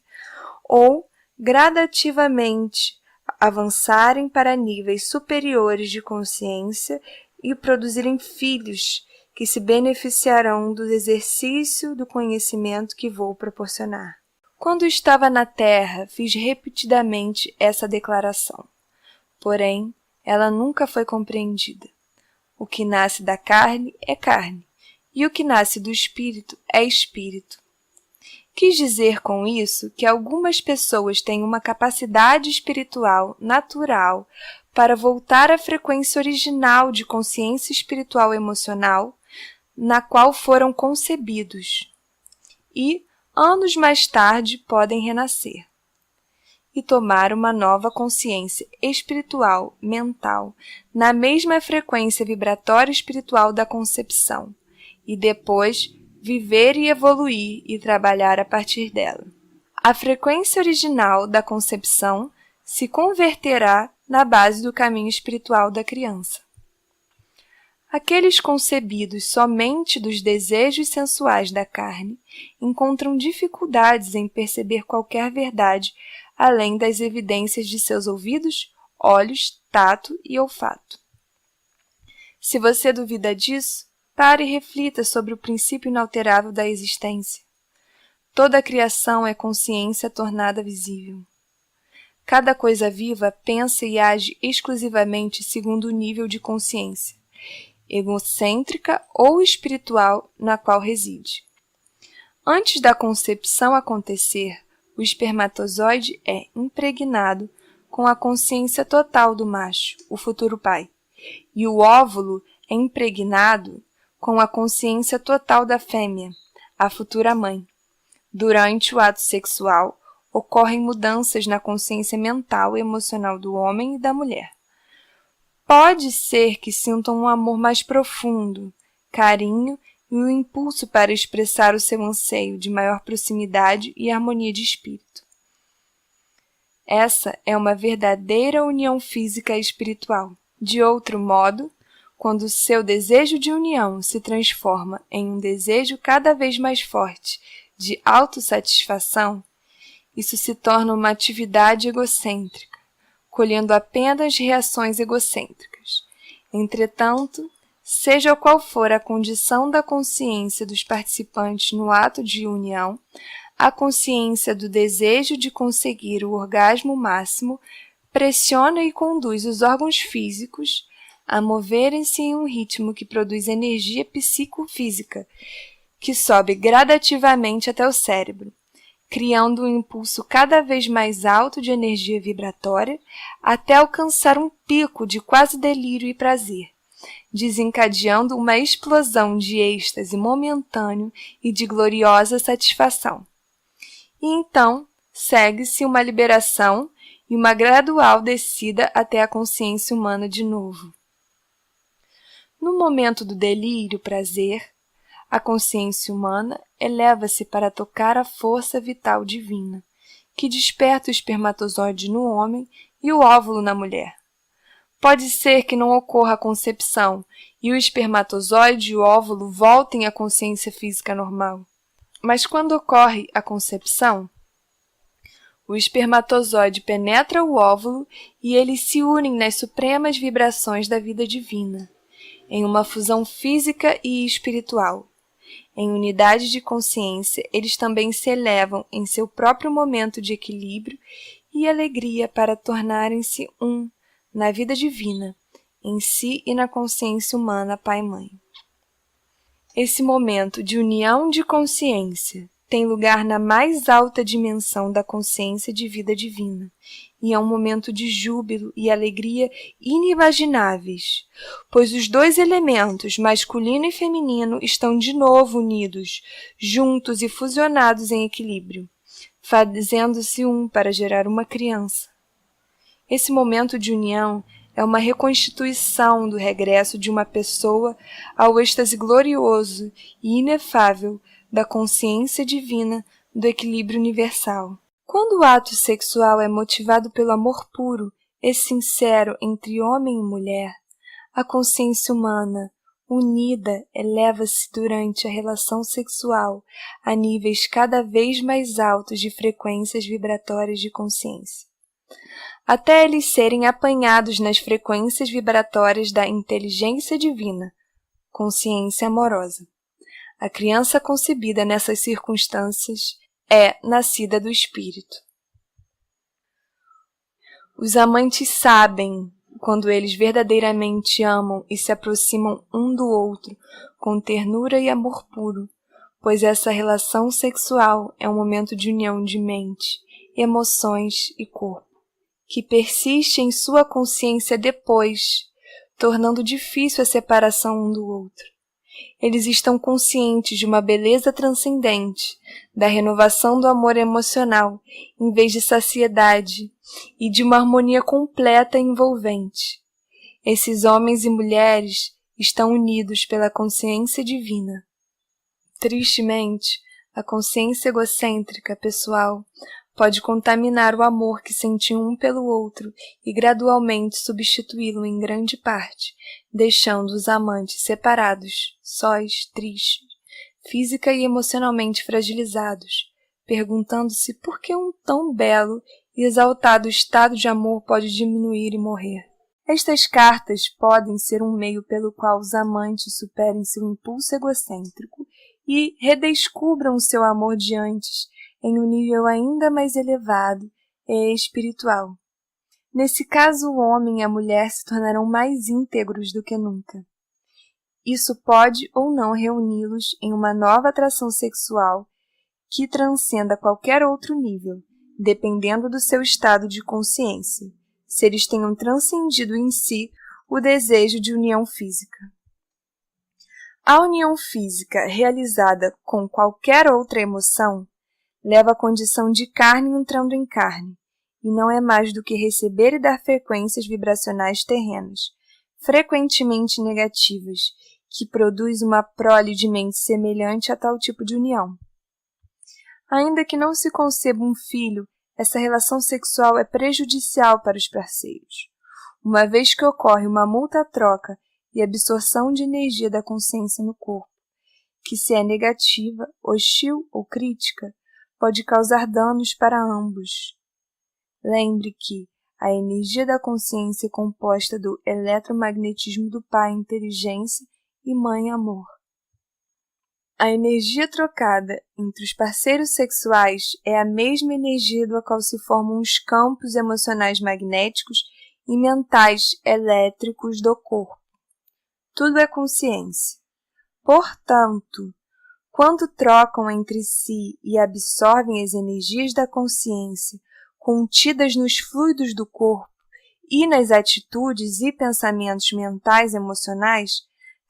ou gradativamente avançarem para níveis superiores de consciência e produzirem filhos que se beneficiarão do exercício do conhecimento que vou proporcionar. Quando estava na Terra, fiz repetidamente essa declaração. Porém, ela nunca foi compreendida. O que nasce da carne é carne, e o que nasce do espírito é espírito. Quis dizer com isso que algumas pessoas têm uma capacidade espiritual natural para voltar à frequência original de consciência espiritual emocional na qual foram concebidos e, anos mais tarde, podem renascer e tomar uma nova consciência espiritual, mental, na mesma frequência vibratória espiritual da concepção, e depois viver e evoluir e trabalhar a partir dela. A frequência original da concepção se converterá na base do caminho espiritual da criança. Aqueles concebidos somente dos desejos sensuais da carne encontram dificuldades em perceber qualquer verdade além das evidências de seus ouvidos, olhos, tato e olfato. Se você duvida disso, pare e reflita sobre o princípio inalterável da existência. Toda a criação é consciência tornada visível. Cada coisa viva pensa e age exclusivamente segundo o nível de consciência egocêntrica ou espiritual na qual reside. Antes da concepção acontecer, o espermatozoide é impregnado com a consciência total do macho, o futuro pai, e o óvulo é impregnado com a consciência total da fêmea, a futura mãe. Durante o ato sexual, ocorrem mudanças na consciência mental e emocional do homem e da mulher. Pode ser que sintam um amor mais profundo, carinho e o impulso para expressar o seu anseio de maior proximidade e harmonia de espírito. Essa é uma verdadeira união física e espiritual. De outro modo, quando o seu desejo de união se transforma em um desejo cada vez mais forte de autossatisfação, isso se torna uma atividade egocêntrica, colhendo apenas reações egocêntricas. Entretanto, seja qual for a condição da consciência dos participantes no ato de união, a consciência do desejo de conseguir o orgasmo máximo pressiona e conduz os órgãos físicos a moverem-se em um ritmo que produz energia psicofísica, que sobe gradativamente até o cérebro, criando um impulso cada vez mais alto de energia vibratória até alcançar um pico de quase delírio e prazer, desencadeando uma explosão de êxtase momentâneo e de gloriosa satisfação. E então, segue-se uma liberação e uma gradual descida até a consciência humana de novo. No momento do delírio prazer, a consciência humana eleva-se para tocar a força vital divina, que desperta o espermatozoide no homem e o óvulo na mulher. Pode ser que não ocorra a concepção e o espermatozoide e o óvulo voltem à consciência física normal. Mas quando ocorre a concepção, o espermatozoide penetra o óvulo e eles se unem nas supremas vibrações da vida divina, em uma fusão física e espiritual. Em unidade de consciência, eles também se elevam em seu próprio momento de equilíbrio e alegria para tornarem-se um na vida divina, em si e na consciência humana Pai e Mãe. Esse momento de união de consciência tem lugar na mais alta dimensão da consciência de vida divina, e é um momento de júbilo e alegria inimagináveis, pois os dois elementos, masculino e feminino, estão de novo unidos, juntos e fusionados em equilíbrio, fazendo-se um para gerar uma criança. Esse momento de união é uma reconstituição do regresso de uma pessoa ao êxtase glorioso e inefável da consciência divina do equilíbrio universal. Quando o ato sexual é motivado pelo amor puro e sincero entre homem e mulher, a consciência humana, unida, eleva-se durante a relação sexual a níveis cada vez mais altos de frequências vibratórias de consciência, até eles serem apanhados nas frequências vibratórias da inteligência divina, consciência amorosa. A criança concebida nessas circunstâncias é nascida do Espírito. Os amantes sabem, quando eles verdadeiramente amam e se aproximam um do outro com ternura e amor puro, pois essa relação sexual é um momento de união de mente, emoções e corpo, que persiste em sua consciência depois, tornando difícil a separação um do outro. Eles estão conscientes de uma beleza transcendente, da renovação do amor emocional, em vez de saciedade, e de uma harmonia completa e envolvente. Esses homens e mulheres estão unidos pela consciência divina. Tristemente, a consciência egocêntrica pessoal pode contaminar o amor que sentiam um pelo outro e gradualmente substituí-lo em grande parte, deixando os amantes separados, sós, tristes, física e emocionalmente fragilizados, perguntando-se por que um tão belo e exaltado estado de amor pode diminuir e morrer. Estas cartas podem ser um meio pelo qual os amantes superem seu impulso egocêntrico e redescubram seu amor de antes em um nível ainda mais elevado e espiritual. Nesse caso, o homem e a mulher se tornarão mais íntegros do que nunca. Isso pode ou não reuni-los em uma nova atração sexual que transcenda qualquer outro nível, dependendo do seu estado de consciência, se eles tenham transcendido em si o desejo de união física. A união física realizada com qualquer outra emoção leva à condição de carne entrando em carne, e não é mais do que receber e dar frequências vibracionais terrenas, frequentemente negativas, que produz uma prole de mente semelhante a tal tipo de união. Ainda que não se conceba um filho, essa relação sexual é prejudicial para os parceiros, uma vez que ocorre uma mútua troca e absorção de energia da consciência no corpo, que se é negativa, hostil ou crítica, pode causar danos para ambos. Lembre que a energia da consciência é composta do eletromagnetismo do pai, inteligência, e mãe, amor. A energia trocada entre os parceiros sexuais é a mesma energia do qual se formam os campos emocionais magnéticos e mentais elétricos do corpo. Tudo é consciência. Portanto, quando trocam entre si e absorvem as energias da consciência contidas nos fluidos do corpo e nas atitudes e pensamentos mentais e emocionais,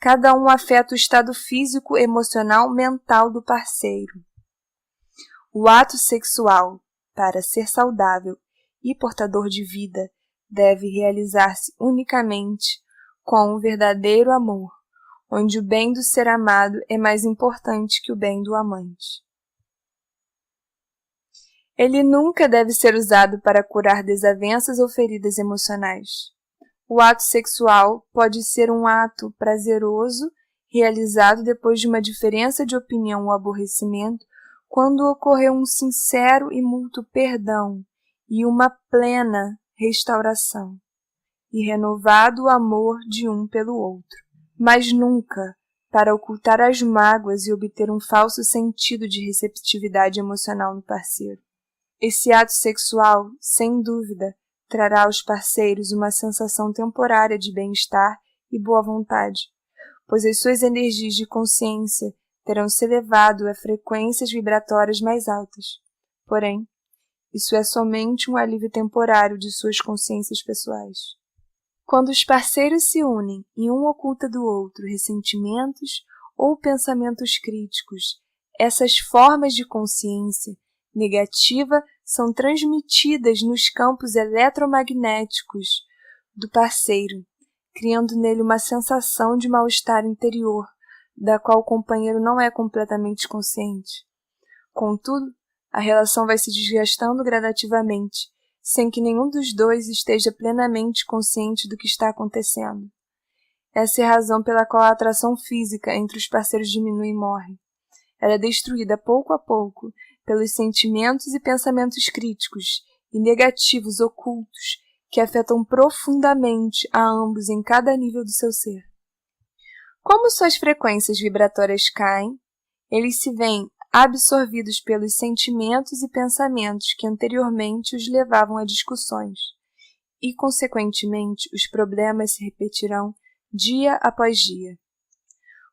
cada um afeta o estado físico, emocional, mental do parceiro. O ato sexual, para ser saudável e portador de vida, deve realizar-se unicamente com o verdadeiro amor, onde o bem do ser amado é mais importante que o bem do amante. Ele nunca deve ser usado para curar desavenças ou feridas emocionais. O ato sexual pode ser um ato prazeroso, realizado depois de uma diferença de opinião ou aborrecimento, quando ocorreu um sincero e mútuo perdão e uma plena restauração, e renovado o amor de um pelo outro. Mas nunca para ocultar as mágoas e obter um falso sentido de receptividade emocional no parceiro. Esse ato sexual, sem dúvida, trará aos parceiros uma sensação temporária de bem-estar e boa vontade, pois as suas energias de consciência terão se elevado a frequências vibratórias mais altas. Porém, isso é somente um alívio temporário de suas consciências pessoais. Quando os parceiros se unem e um oculta do outro ressentimentos ou pensamentos críticos, essas formas de consciência negativa são transmitidas nos campos eletromagnéticos do parceiro, criando nele uma sensação de mal-estar interior, da qual o companheiro não é completamente consciente. Contudo, a relação vai se desgastando gradativamente, sem que nenhum dos dois esteja plenamente consciente do que está acontecendo. Essa é a razão pela qual a atração física entre os parceiros diminui e morre. Ela é destruída pouco a pouco pelos sentimentos e pensamentos críticos e negativos ocultos que afetam profundamente a ambos em cada nível do seu ser. Como suas frequências vibratórias caem, eles se veem absorvidos pelos sentimentos e pensamentos que anteriormente os levavam a discussões, e, consequentemente, os problemas se repetirão dia após dia.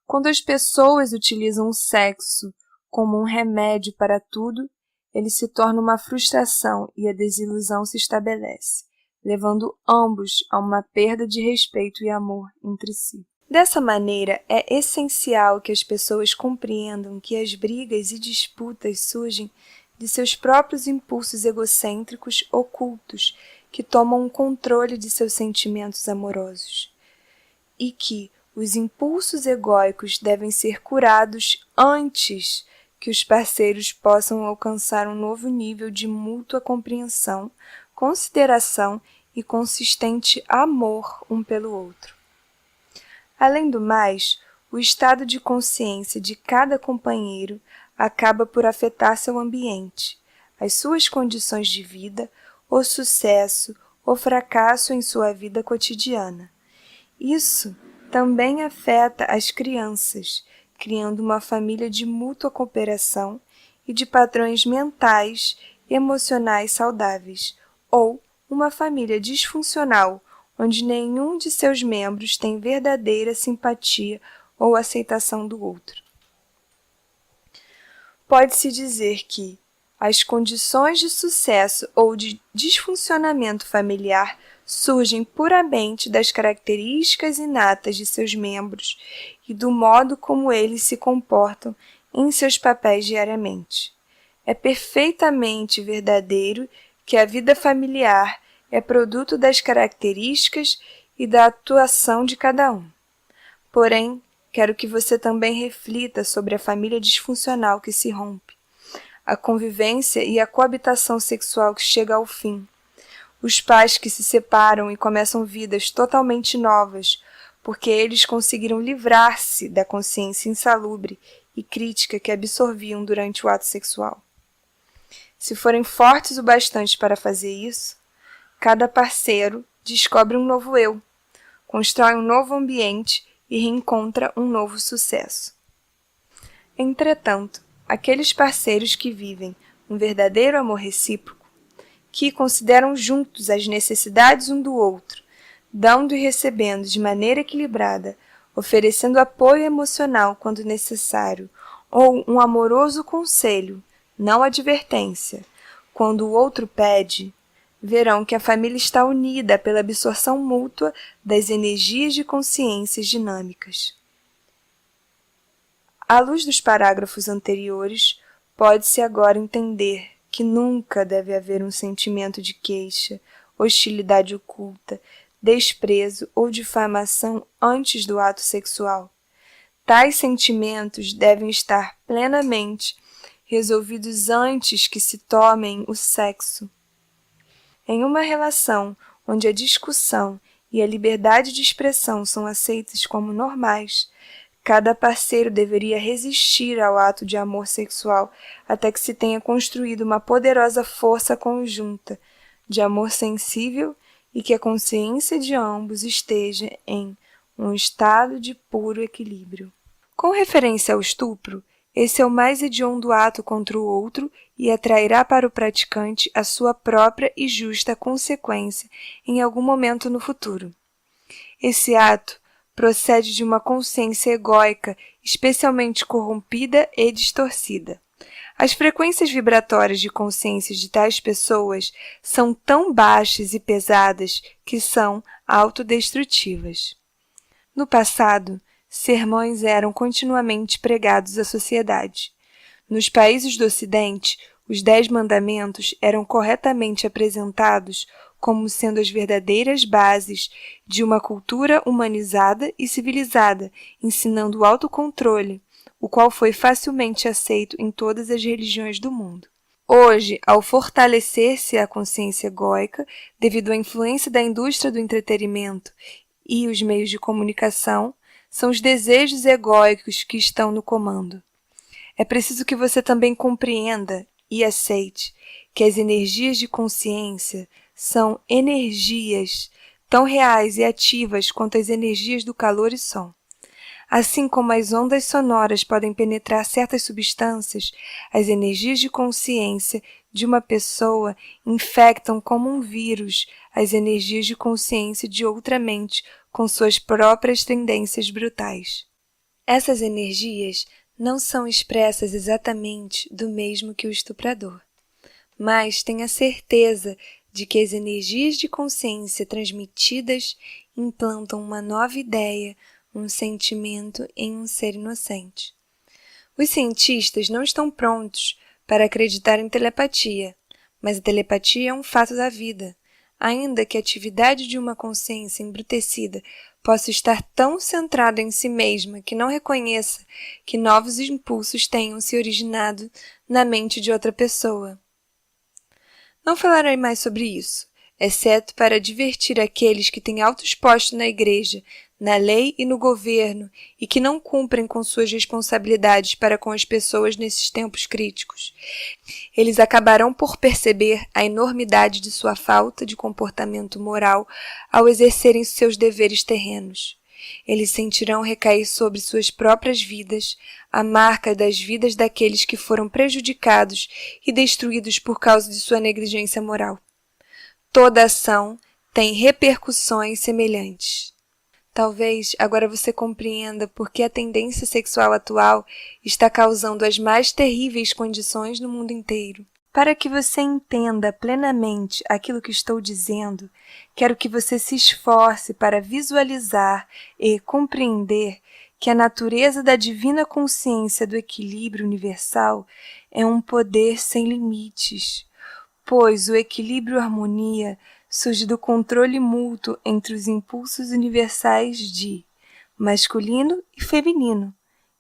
Quando as pessoas utilizam o sexo como um remédio para tudo, ele se torna uma frustração e a desilusão se estabelece, levando ambos a uma perda de respeito e amor entre si. Dessa maneira, é essencial que as pessoas compreendam que as brigas e disputas surgem de seus próprios impulsos egocêntricos ocultos que tomam o controle de seus sentimentos amorosos, e que os impulsos egóicos devem ser curados antes que os parceiros possam alcançar um novo nível de mútua compreensão, consideração e consistente amor um pelo outro. Além do mais, o estado de consciência de cada companheiro acaba por afetar seu ambiente, as suas condições de vida, o sucesso ou fracasso em sua vida cotidiana. Isso também afeta as crianças, criando uma família de mútua cooperação e de padrões mentais e emocionais saudáveis, ou uma família disfuncional, onde nenhum de seus membros tem verdadeira simpatia ou aceitação do outro. Pode-se dizer que as condições de sucesso ou de disfuncionamento familiar surgem puramente das características inatas de seus membros e do modo como eles se comportam em seus papéis diariamente. É perfeitamente verdadeiro que a vida familiar é produto das características e da atuação de cada um. Porém, quero que você também reflita sobre a família disfuncional que se rompe, a convivência e a coabitação sexual que chega ao fim, os pais que se separam e começam vidas totalmente novas, porque eles conseguiram livrar-se da consciência insalubre e crítica que absorviam durante o ato sexual. Se forem fortes o bastante para fazer isso, cada parceiro descobre um novo eu, constrói um novo ambiente e reencontra um novo sucesso. Entretanto, aqueles parceiros que vivem um verdadeiro amor recíproco, que consideram juntos as necessidades um do outro, dando e recebendo de maneira equilibrada, oferecendo apoio emocional quando necessário, ou um amoroso conselho, não advertência, quando o outro pede, verão que a família está unida pela absorção mútua das energias de consciências dinâmicas. À luz dos parágrafos anteriores, pode-se agora entender que nunca deve haver um sentimento de queixa, hostilidade oculta, desprezo ou difamação antes do ato sexual. Tais sentimentos devem estar plenamente resolvidos antes que se tomem o sexo. Em uma relação onde a discussão e a liberdade de expressão são aceitas como normais, cada parceiro deveria resistir ao ato de amor sexual até que se tenha construído uma poderosa força conjunta de amor sensível e que a consciência de ambos esteja em um estado de puro equilíbrio. Com referência ao estupro, esse é o mais hediondo ato contra o outro e atrairá para o praticante a sua própria e justa consequência em algum momento no futuro. Esse ato procede de uma consciência egóica especialmente corrompida e distorcida. As frequências vibratórias de consciência de tais pessoas são tão baixas e pesadas que são autodestrutivas. No passado, sermões eram continuamente pregados à sociedade. Nos países do Ocidente, os 10 mandamentos eram corretamente apresentados como sendo as verdadeiras bases de uma cultura humanizada e civilizada, ensinando o autocontrole, o qual foi facilmente aceito em todas as religiões do mundo. Hoje, ao fortalecer-se a consciência egóica, devido à influência da indústria do entretenimento e os meios de comunicação, são os desejos egóicos que estão no comando. É preciso que você também compreenda e aceite que as energias de consciência são energias tão reais e ativas quanto as energias do calor e som. Assim como as ondas sonoras podem penetrar certas substâncias, as energias de consciência de uma pessoa infectam como um vírus as energias de consciência de outra mente com suas próprias tendências brutais. Essas energias não são expressas exatamente do mesmo que o estuprador, mas tenha certeza de que as energias de consciência transmitidas implantam uma nova ideia, um sentimento em um ser inocente. Os cientistas não estão prontos para acreditar em telepatia, mas a telepatia é um fato da vida. Ainda que a atividade de uma consciência embrutecida possa estar tão centrada em si mesma que não reconheça que novos impulsos tenham se originado na mente de outra pessoa. Não falarei mais sobre isso, exceto para advertir aqueles que têm altos postos na igreja, na lei e no governo e que não cumprem com suas responsabilidades para com as pessoas nesses tempos críticos. Eles acabarão por perceber a enormidade de sua falta de comportamento moral ao exercerem seus deveres terrenos. Eles sentirão recair sobre suas próprias vidas a marca das vidas daqueles que foram prejudicados e destruídos por causa de sua negligência moral. Toda ação tem repercussões semelhantes. Talvez agora você compreenda por que a tendência sexual atual está causando as mais terríveis condições no mundo inteiro. Para que você entenda plenamente aquilo que estou dizendo, quero que você se esforce para visualizar e compreender que a natureza da divina consciência do equilíbrio universal é um poder sem limites, pois o equilíbrio e a harmonia surge do controle mútuo entre os impulsos universais de masculino e feminino,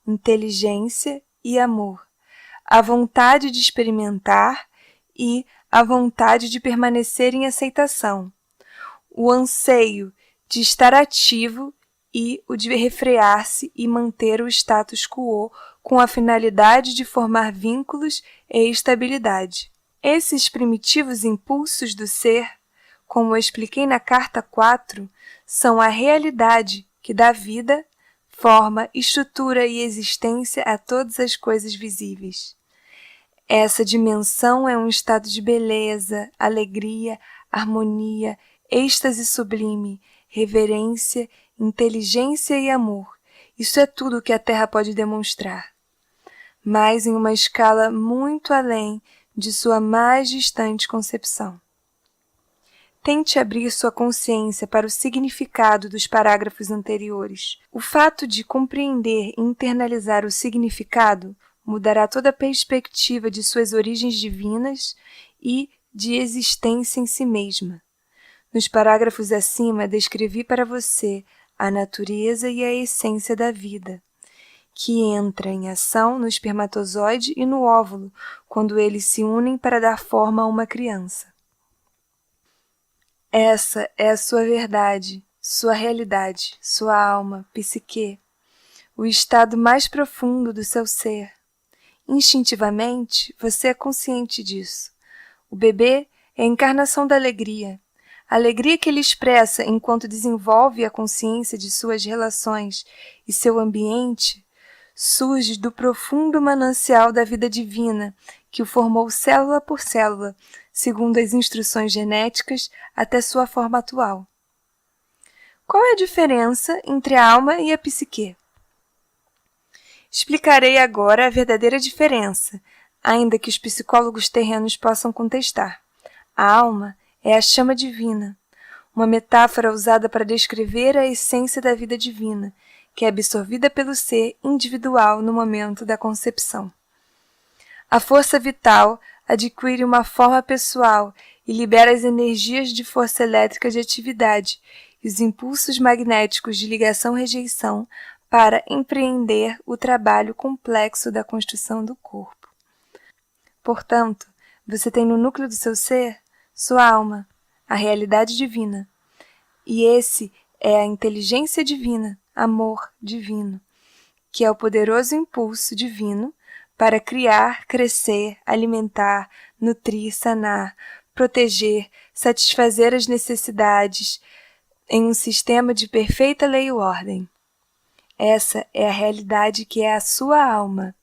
inteligência e amor, a vontade de experimentar e a vontade de permanecer em aceitação, o anseio de estar ativo e o de refrear-se e manter o status quo com a finalidade de formar vínculos e estabilidade. Esses primitivos impulsos do ser, como eu expliquei na carta 4, são a realidade que dá vida, forma, estrutura e existência a todas as coisas visíveis. Essa dimensão é um estado de beleza, alegria, harmonia, êxtase sublime, reverência, inteligência e amor. Isso é tudo que a Terra pode demonstrar, mas em uma escala muito além de sua mais distante concepção. Tente abrir sua consciência para o significado dos parágrafos anteriores. O fato de compreender e internalizar o significado mudará toda a perspectiva de suas origens divinas e de existência em si mesma. Nos parágrafos acima, descrevi para você a natureza e a essência da vida, que entra em ação no espermatozoide e no óvulo, quando eles se unem para dar forma a uma criança. Essa é a sua verdade, sua realidade, sua alma, psique, o estado mais profundo do seu ser. Instintivamente, você é consciente disso. O bebê é a encarnação da alegria. A alegria que ele expressa enquanto desenvolve a consciência de suas relações e seu ambiente surge do profundo manancial da vida divina que o formou célula por célula, segundo as instruções genéticas até sua forma atual. Qual é a diferença entre a alma e a psique? Explicarei agora a verdadeira diferença, ainda que os psicólogos terrenos possam contestar. A alma é a chama divina, uma metáfora usada para descrever a essência da vida divina, que é absorvida pelo ser individual no momento da concepção. A força vital adquire uma forma pessoal e libera as energias de força elétrica de atividade e os impulsos magnéticos de ligação-rejeição para empreender o trabalho complexo da construção do corpo. Portanto, você tem no núcleo do seu ser sua alma, a realidade divina, e esse é a inteligência divina, amor divino, que é o poderoso impulso divino para criar, crescer, alimentar, nutrir, sanar, proteger, satisfazer as necessidades em um sistema de perfeita lei e ordem. Essa é a realidade que é a sua alma.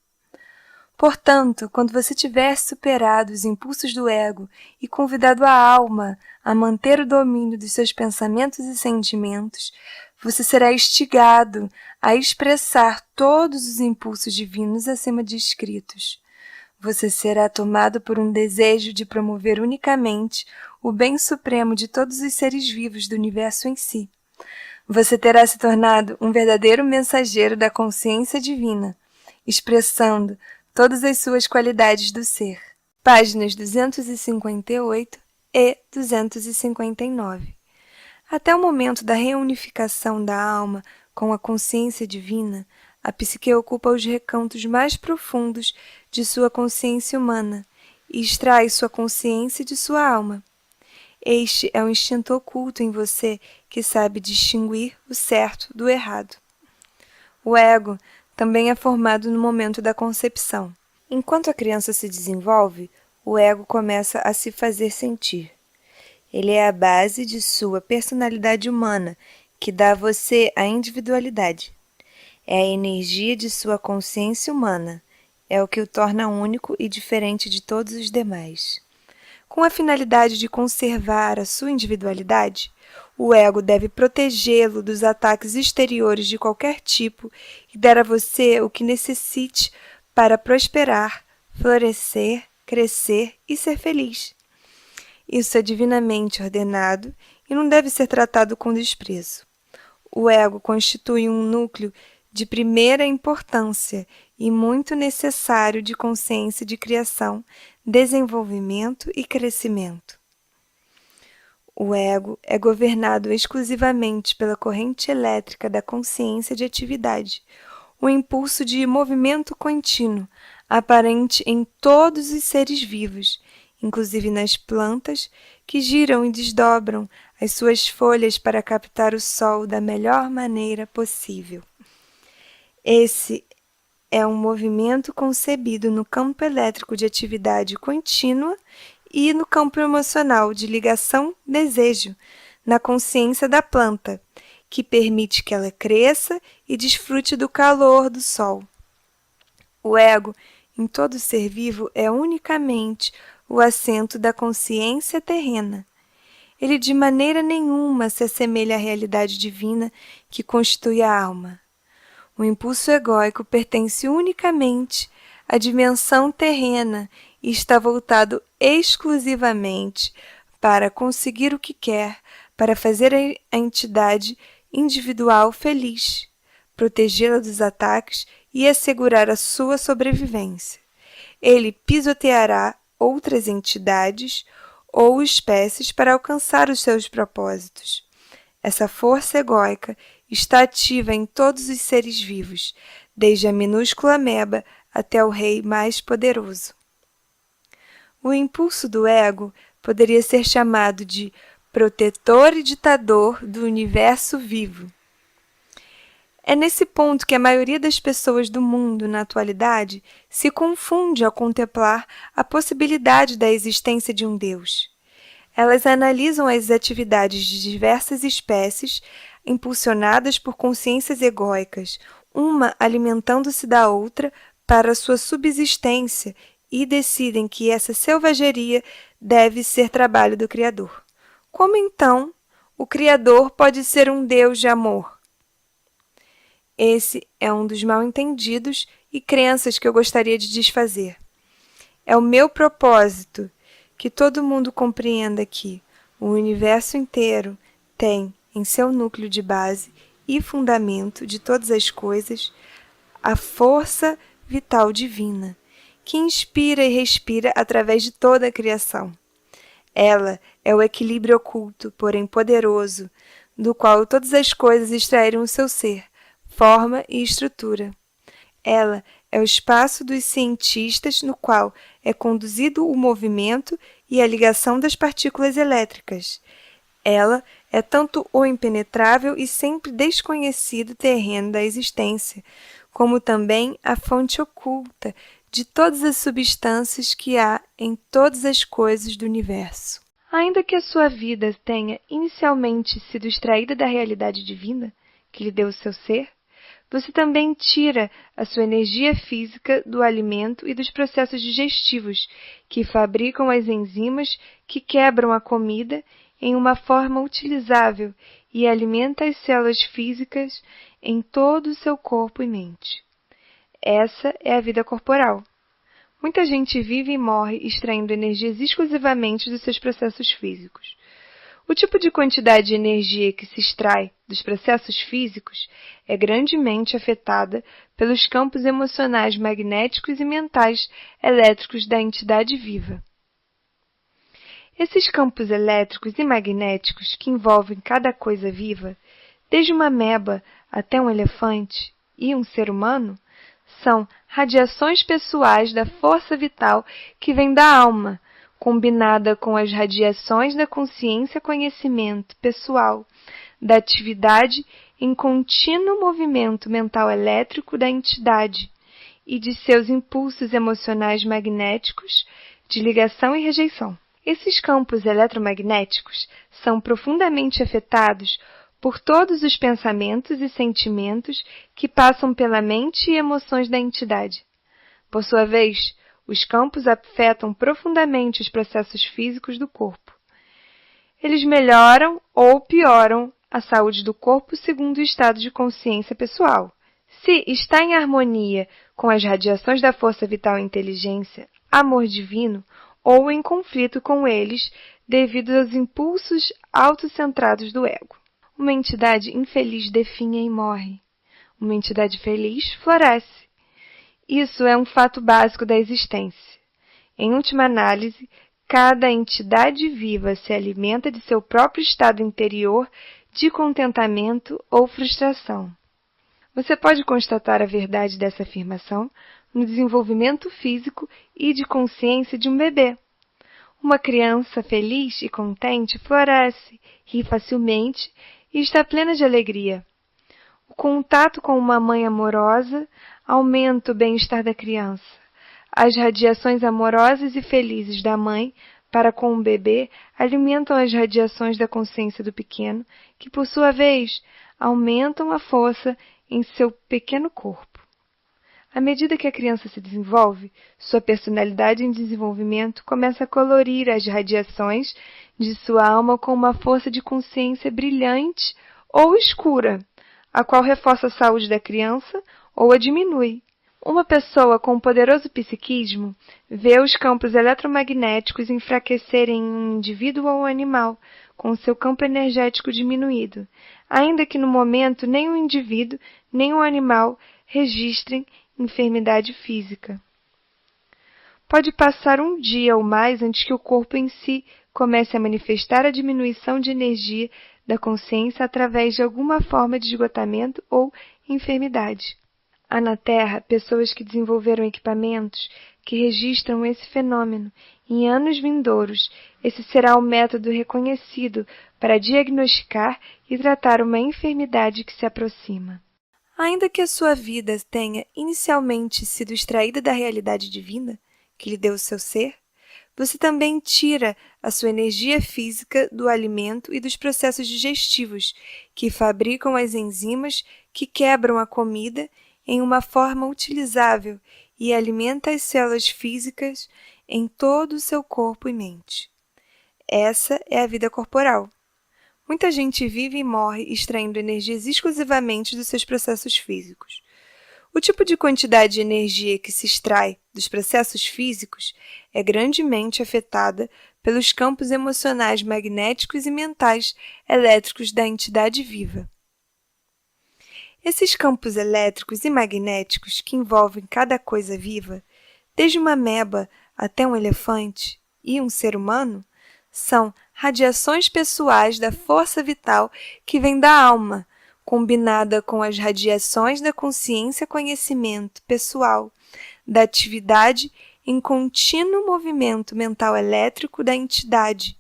Portanto, quando você tiver superado os impulsos do ego e convidado a alma a manter o domínio dos seus pensamentos e sentimentos, você será instigado a expressar todos os impulsos divinos acima descritos. Você será tomado por um desejo de promover unicamente o bem supremo de todos os seres vivos do universo em si. Você terá se tornado um verdadeiro mensageiro da consciência divina, expressando todas as suas qualidades do ser. Páginas 258 e 259. Até o momento da reunificação da alma com a consciência divina, a psique ocupa os recantos mais profundos de sua consciência humana e extrai sua consciência de sua alma. Este é um instinto oculto em você que sabe distinguir o certo do errado. O ego também é formado no momento da concepção. Enquanto a criança se desenvolve, o ego começa a se fazer sentir. Ele é a base de sua personalidade humana, que dá a você a individualidade. É a energia de sua consciência humana. É o que o torna único e diferente de todos os demais. Com a finalidade de conservar a sua individualidade, o ego deve protegê-lo dos ataques exteriores de qualquer tipo e dar a você o que necessite para prosperar, florescer, crescer e ser feliz. Isso é divinamente ordenado e não deve ser tratado com desprezo. O ego constitui um núcleo de primeira importância e muito necessário de consciência de criação, desenvolvimento e crescimento. O ego é governado exclusivamente pela corrente elétrica da consciência de atividade, o impulso de movimento contínuo, aparente em todos os seres vivos, inclusive nas plantas, que giram e desdobram as suas folhas para captar o sol da melhor maneira possível. Esse é um movimento concebido no campo elétrico de atividade contínua e no campo emocional de ligação-desejo, na consciência da planta, que permite que ela cresça e desfrute do calor do sol. O ego, em todo ser vivo, é unicamente o assento da consciência terrena. Ele de maneira nenhuma se assemelha à realidade divina que constitui a alma. O impulso egóico pertence unicamente à dimensão terrena e está voltado exclusivamente para conseguir o que quer, para fazer a entidade individual feliz, protegê-la dos ataques e assegurar a sua sobrevivência. Ele pisoteará outras entidades ou espécies para alcançar os seus propósitos. Essa força egóica está ativa em todos os seres vivos, desde a minúscula ameba até o rei mais poderoso. O impulso do ego poderia ser chamado de protetor e ditador do universo vivo. É nesse ponto que a maioria das pessoas do mundo, na atualidade, se confunde ao contemplar a possibilidade da existência de um Deus. Elas analisam as atividades de diversas espécies, impulsionadas por consciências egóicas, uma alimentando-se da outra para sua subsistência, e decidem que essa selvageria deve ser trabalho do Criador. Como então o Criador pode ser um Deus de amor? Esse é um dos mal-entendidos e crenças que eu gostaria de desfazer. É o meu propósito que todo mundo compreenda que o universo inteiro tem em seu núcleo de base e fundamento de todas as coisas a força vital divina, que inspira e respira através de toda a criação. Ela é o equilíbrio oculto, porém poderoso, do qual todas as coisas extraíram o seu ser, forma e estrutura. Ela é o espaço dos cientistas no qual é conduzido o movimento e a ligação das partículas elétricas. Ela é tanto o impenetrável e sempre desconhecido terreno da existência, como também a fonte oculta de todas as substâncias que há em todas as coisas do universo. Ainda que a sua vida tenha inicialmente sido extraída da realidade divina, que lhe deu o seu ser, você também tira a sua energia física do alimento e dos processos digestivos, que fabricam as enzimas que quebram a comida em uma forma utilizável e alimenta as células físicas em todo o seu corpo e mente. Essa é a vida corporal. Muita gente vive e morre extraindo energias exclusivamente dos seus processos físicos. O tipo de quantidade de energia que se extrai dos processos físicos é grandemente afetada pelos campos emocionais magnéticos e mentais elétricos da entidade viva. Esses campos elétricos e magnéticos que envolvem cada coisa viva, desde uma ameba até um elefante e um ser humano, são radiações pessoais da força vital que vem da alma, combinada com as radiações da consciência-conhecimento pessoal, da atividade em contínuo movimento mental elétrico da entidade e de seus impulsos emocionais magnéticos de ligação e rejeição. Esses campos eletromagnéticos são profundamente afetados por todos os pensamentos e sentimentos que passam pela mente e emoções da entidade. Por sua vez, os campos afetam profundamente os processos físicos do corpo. Eles melhoram ou pioram a saúde do corpo segundo o estado de consciência pessoal. Se está em harmonia com as radiações da força vital e inteligência, amor divino, ou em conflito com eles devido aos impulsos autocentrados do ego. Uma entidade infeliz definha e morre. Uma entidade feliz floresce. Isso é um fato básico da existência. Em última análise, cada entidade viva se alimenta de seu próprio estado interior de contentamento ou frustração. Você pode constatar a verdade dessa afirmação no desenvolvimento físico e de consciência de um bebê. Uma criança feliz e contente floresce, ri facilmente e está plena de alegria. O contato com uma mãe amorosa aumenta o bem-estar da criança. As radiações amorosas e felizes da mãe para com o bebê alimentam as radiações da consciência do pequeno, que, por sua vez, aumentam a força em seu pequeno corpo. À medida que a criança se desenvolve, sua personalidade em desenvolvimento começa a colorir as radiações de sua alma com uma força de consciência brilhante ou escura, a qual reforça a saúde da criança ou a diminui. Uma pessoa com um poderoso psiquismo vê os campos eletromagnéticos enfraquecerem em um indivíduo ou animal, com seu campo energético diminuído, ainda que no momento nem o indivíduo nem o animal registrem enfermidade física. Pode passar um dia ou mais antes que o corpo em si comece a manifestar a diminuição de energia da consciência através de alguma forma de esgotamento ou enfermidade. Há na Terra pessoas que desenvolveram equipamentos que registram esse fenômeno. Em anos vindouros, esse será o método reconhecido para diagnosticar e tratar uma enfermidade que se aproxima. Ainda que a sua vida tenha inicialmente sido extraída da realidade divina, que lhe deu o seu ser, você também tira a sua energia física do alimento e dos processos digestivos, que fabricam as enzimas que quebram a comida em uma forma utilizável e alimenta as células físicas em todo o seu corpo e mente. Essa é a vida corporal. Muita gente vive e morre extraindo energias exclusivamente dos seus processos físicos. O tipo de quantidade de energia que se extrai dos processos físicos é grandemente afetada pelos campos emocionais magnéticos e mentais elétricos da entidade viva. Esses campos elétricos e magnéticos que envolvem cada coisa viva, desde uma ameba até um elefante e um ser humano, são radiações pessoais da força vital que vem da alma, combinada com as radiações da consciência-conhecimento pessoal, da atividade em contínuo movimento mental elétrico da entidade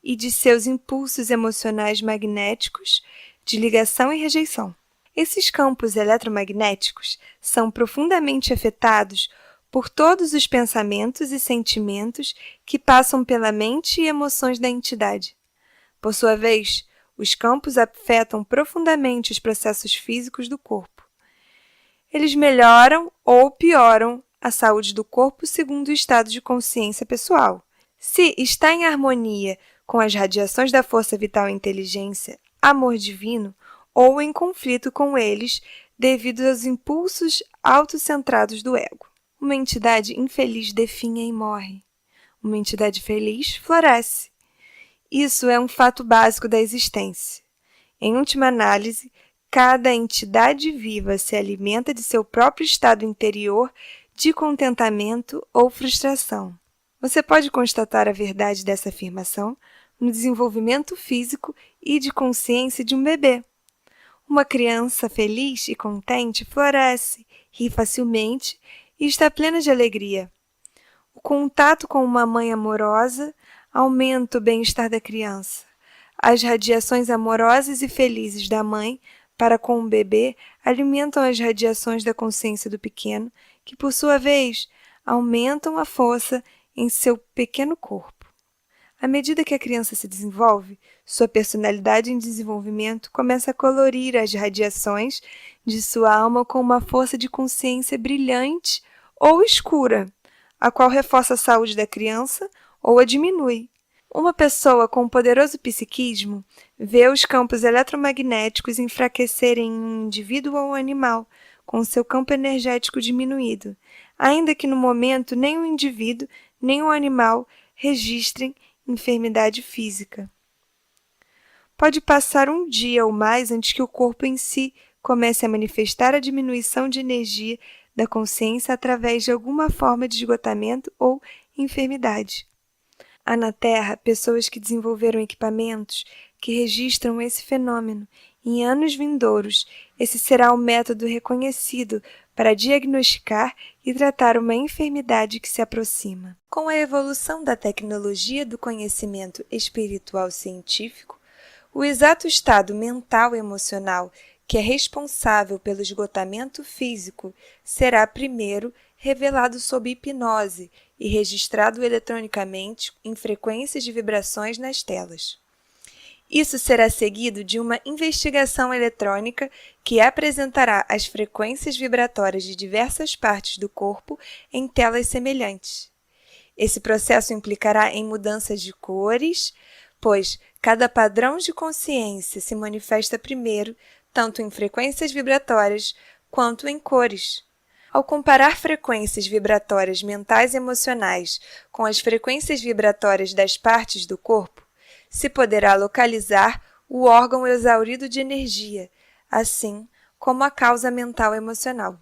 e de seus impulsos emocionais magnéticos de ligação e rejeição. Esses campos eletromagnéticos são profundamente afetados por todos os pensamentos e sentimentos que passam pela mente e emoções da entidade. Por sua vez, os campos afetam profundamente os processos físicos do corpo. Eles melhoram ou pioram a saúde do corpo segundo o estado de consciência pessoal. Se está em harmonia com as radiações da força vital e inteligência, amor divino, ou em conflito com eles devido aos impulsos autocentrados do ego. Uma entidade infeliz definha e morre. Uma entidade feliz floresce. Isso é um fato básico da existência. Em última análise, cada entidade viva se alimenta de seu próprio estado interior de contentamento ou frustração. Você pode constatar a verdade dessa afirmação no desenvolvimento físico e de consciência de um bebê. Uma criança feliz e contente floresce, ri facilmente e está plena de alegria. O contato com uma mãe amorosa aumenta o bem-estar da criança. As radiações amorosas e felizes da mãe para com o bebê alimentam as radiações da consciência do pequeno, que, por sua vez, aumentam a força em seu pequeno corpo. À medida que a criança se desenvolve, sua personalidade em desenvolvimento começa a colorir as radiações de sua alma com uma força de consciência brilhante ou escura, a qual reforça a saúde da criança ou a diminui. Uma pessoa com um poderoso psiquismo vê os campos eletromagnéticos enfraquecerem em um indivíduo ou animal, com seu campo energético diminuído, ainda que no momento nem o indivíduo nem o animal registrem enfermidade física. Pode passar um dia ou mais antes que o corpo em si comece a manifestar a diminuição de energia da consciência através de alguma forma de esgotamento ou enfermidade. Há na Terra pessoas que desenvolveram equipamentos que registram esse fenômeno. Em anos vindouros, esse será o método reconhecido para diagnosticar e tratar uma enfermidade que se aproxima. Com a evolução da tecnologia do conhecimento espiritual científico, o exato estado mental e emocional que é responsável pelo esgotamento físico será primeiro revelado sob hipnose e registrado eletronicamente em frequências de vibrações nas telas. Isso será seguido de uma investigação eletrônica que apresentará as frequências vibratórias de diversas partes do corpo em telas semelhantes. Esse processo implicará em mudanças de cores, pois cada padrão de consciência se manifesta primeiro tanto em frequências vibratórias quanto em cores. Ao comparar frequências vibratórias mentais e emocionais com as frequências vibratórias das partes do corpo, se poderá localizar o órgão exaurido de energia, assim como a causa mental emocional.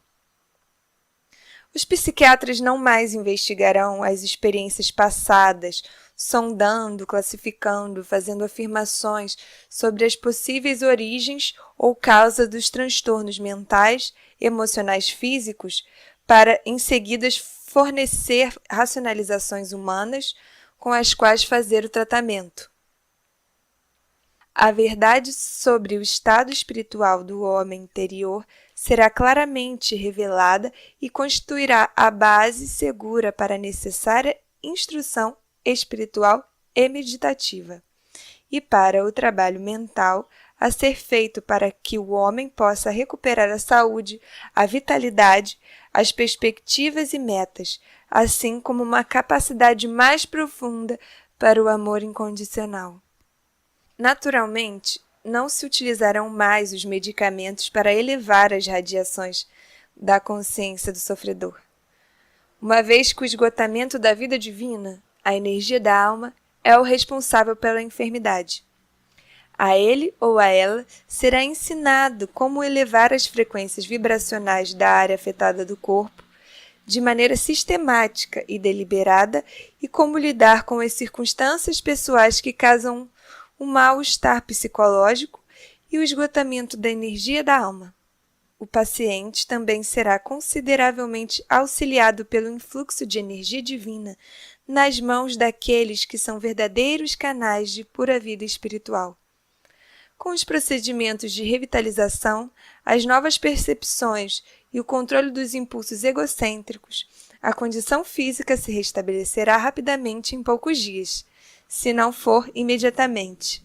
Os psiquiatras não mais investigarão as experiências passadas, sondando, classificando, fazendo afirmações sobre as possíveis origens ou causas dos transtornos mentais, emocionais físicos, para em seguida fornecer racionalizações humanas com as quais fazer o tratamento. A verdade sobre o estado espiritual do homem interior será claramente revelada e constituirá a base segura para a necessária instrução espiritual e meditativa, e para o trabalho mental a ser feito para que o homem possa recuperar a saúde, a vitalidade, as perspectivas e metas, assim como uma capacidade mais profunda para o amor incondicional. Naturalmente, não se utilizarão mais os medicamentos para elevar as radiações da consciência do sofredor, uma vez que o esgotamento da vida divina, a energia da alma, é o responsável pela enfermidade. A ele ou a ela será ensinado como elevar as frequências vibracionais da área afetada do corpo de maneira sistemática e deliberada e como lidar com as circunstâncias pessoais que causam o mal-estar psicológico e o esgotamento da energia da alma. O paciente também será consideravelmente auxiliado pelo influxo de energia divina nas mãos daqueles que são verdadeiros canais de pura vida espiritual. Com os procedimentos de revitalização, as novas percepções e o controle dos impulsos egocêntricos, a condição física se restabelecerá rapidamente em poucos dias, se não for imediatamente.